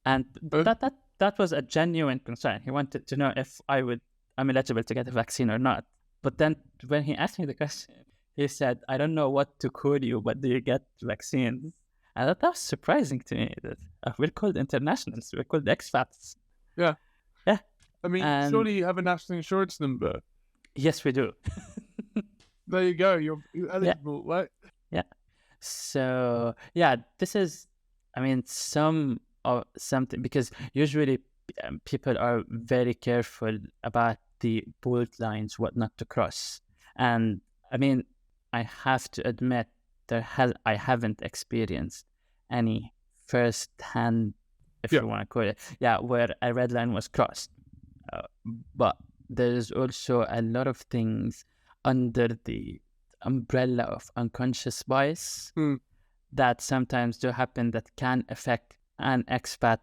and uh, that was a genuine concern. He wanted to know if I'm eligible to get a vaccine or not. But then when he asked me the question, he said, "I don't know what to call you, but do you get vaccines?" And that was surprising to me. That we're called internationals, we're called expats. yeah. Yeah, I mean, and surely you have a national insurance number. yes, we do. There you go. You're Yeah, eligible, right? yeah. So yeah, this is, I mean, some of something, because usually people are very careful about the bold lines, what not to cross. And I mean, I have to admit, I haven't experienced any first-hand, if Yeah. you want to call it, yeah, where a red line was crossed. Uh, but there's also a lot of things under the umbrella of unconscious bias Hmm. that sometimes do happen that can affect an expat,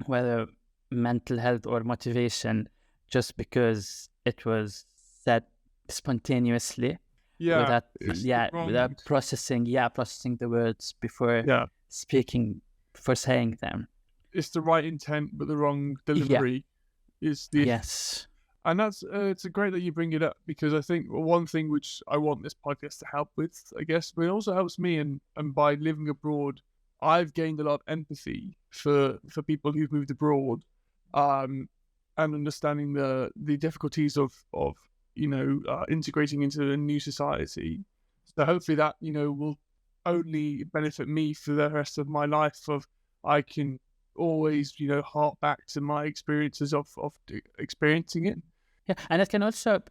whether mental health or motivation, just because it was said spontaneously Yeah. It's the without wrong. processing the words before Yeah. speaking, before saying them. It's the right intent, but the wrong Yeah. delivery is the. Yes. And that's it's great that you bring it up, because I think one thing which I want this podcast to help with, I guess, but it also helps me, and by living abroad, I've gained a lot of empathy for people who've moved abroad, and understanding the difficulties of integrating into a new society. So hopefully that will only benefit me for the rest of my life. Of I can always hark back to my experiences of experiencing it. Yeah, and it can also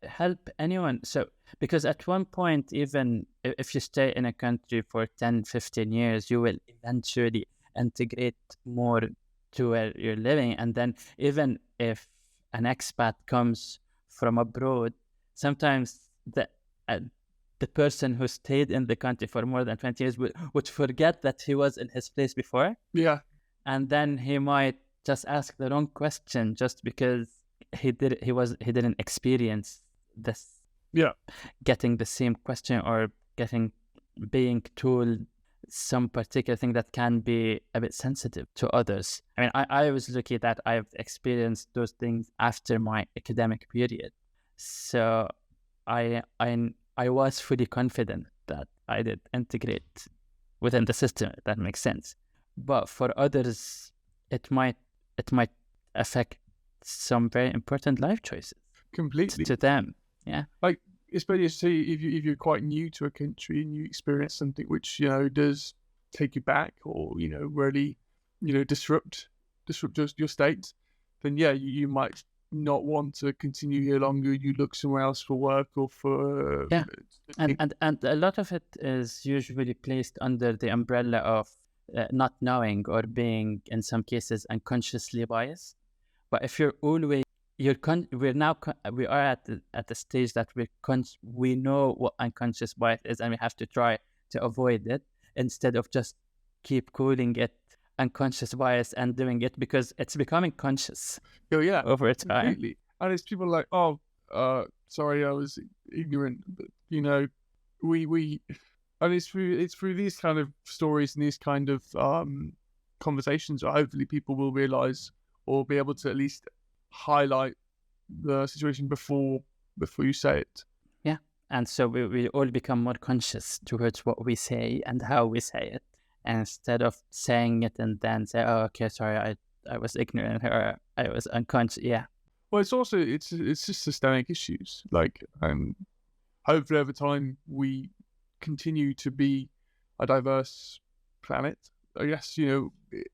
help anyone. So, because at one point, even if you stay in a country for 10, 15 years, you will eventually integrate more to where you're living. And then even if an expat comes from abroad, sometimes the person who stayed in the country for more than 20 years would forget that he was in his place before. Yeah. And then he might just ask the wrong question just because he didn't experience this, getting the same question, or being told some particular thing that can be a bit sensitive to others. I mean, I was lucky that I've experienced those things after my academic period, so I was fully confident that I did integrate within the system, if that makes sense. But for others, it might affect some very important life choices Completely. to them. Yeah. Like, especially if you're quite new to a country and you experience something which does take you back, or really disrupt your state, then yeah, you might not want to continue here longer. You look somewhere else for work or for and a lot of it is usually placed under the umbrella of not knowing, or being in some cases unconsciously biased. But if you're always we are at the stage that we know what unconscious bias is, and we have to try to avoid it, instead of just keep calling it unconscious bias and doing it because it's becoming conscious. Oh yeah, over time. Completely. And it's people like, sorry, I was ignorant, but we and it's through these kind of stories and these kind of conversations that hopefully people will realize, or be able to at least highlight the situation before you say it. Yeah. And so we all become more conscious towards what we say and how we say it, instead of saying it and then say, oh, okay, sorry, I was ignorant, or I was unconscious. Yeah. Well, it's also it's just systemic issues. Like, hopefully over time we continue to be a diverse planet. I guess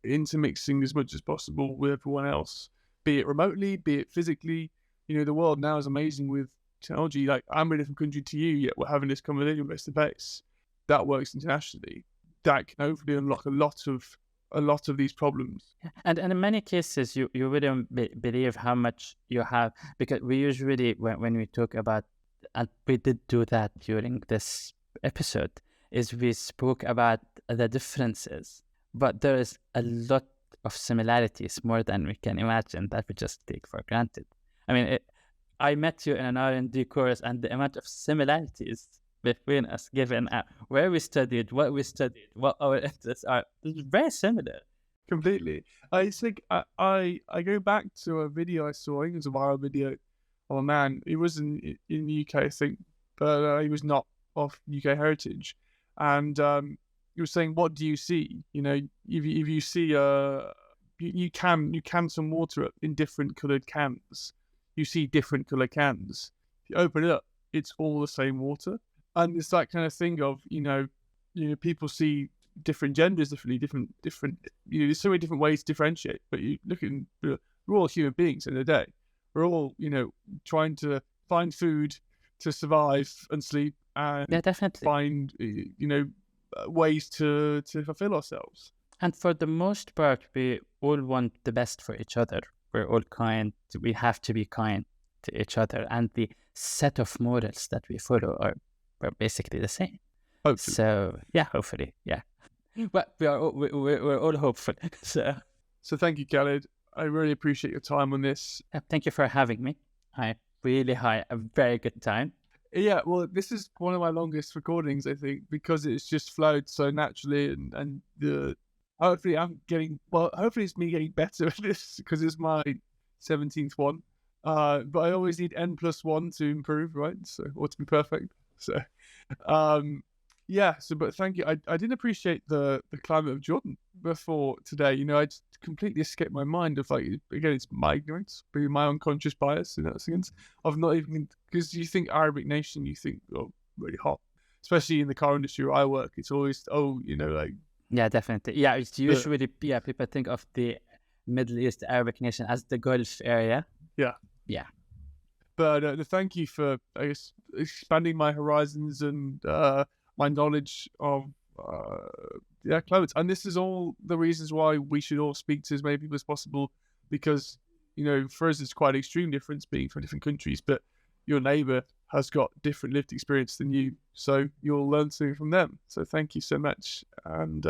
intermixing as much as possible with everyone else, be it remotely, be it physically. The world now is amazing with technology. Like, I'm in a different country to you, yet we're having this conversation face to face. That works internationally. That can hopefully unlock a lot of these problems. And in many cases, you wouldn't believe how much you have, because we usually, when we talk about, and we did do that during this episode is we spoke about the differences, but there is a lot of similarities, more than we can imagine, that we just take for granted. I mean, I met you in an R&D course, and the amount of similarities between us, given where we studied, what our interests are, is very similar. Completely. I think I go back to a video I saw. I think it was a viral video of a man. He was in the UK, I think, but he was not of UK heritage. And he was saying, "What do you see? You know, if you see you can some water in different coloured cans. You see different coloured cans. If you open it up, it's all the same water." And it's that kind of thing of people see different genders differently, different. There's so many different ways to differentiate. But you look at, we're all human beings in the day. We're all trying to find food to survive and sleep, and definitely find ways to fulfill ourselves. And for the most part, we all want the best for each other. We're all kind. We have to be kind to each other, and the set of morals that we follow are basically the same. Hopefully. So yeah, hopefully, yeah. But we're all hopeful. So thank you, Khaled. I really appreciate your time on this. Thank you for having me. I really had a very good time. Yeah, well, this is one of my longest recordings, I think, because it's just flowed so naturally, and hopefully it's me getting better at this, because it's my 17th one. But I always need N+1 to improve, right? So, or to be perfect. So, but thank you. I didn't appreciate the climate of Jordan before today. I just completely escaped my mind of, like, again, it's my ignorance, maybe my unconscious bias in that sense of not even, because you think Arabic nation, you think, oh, really hot, especially in the car industry where I work. It's always, like, yeah, definitely, yeah. It's usually people think of the Middle East Arabic nation as the Gulf area. Yeah. But thank you for, I guess, expanding my horizons and my knowledge of climates. And this is all the reasons why we should all speak to as many people as possible, because for us it's quite an extreme difference being from different countries, but your neighbour has got different lived experience than you, so you'll learn something from them. So thank you so much. And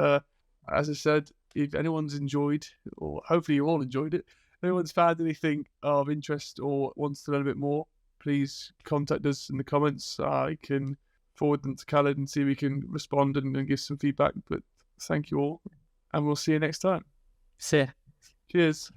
as I said, if anyone's enjoyed, or hopefully you all enjoyed it, if anyone's found anything of interest or wants to learn a bit more, please contact us in the comments. I can forward them to Khaled and see if we can respond and give some feedback. But thank you all, and we'll see you next time. See ya. Cheers.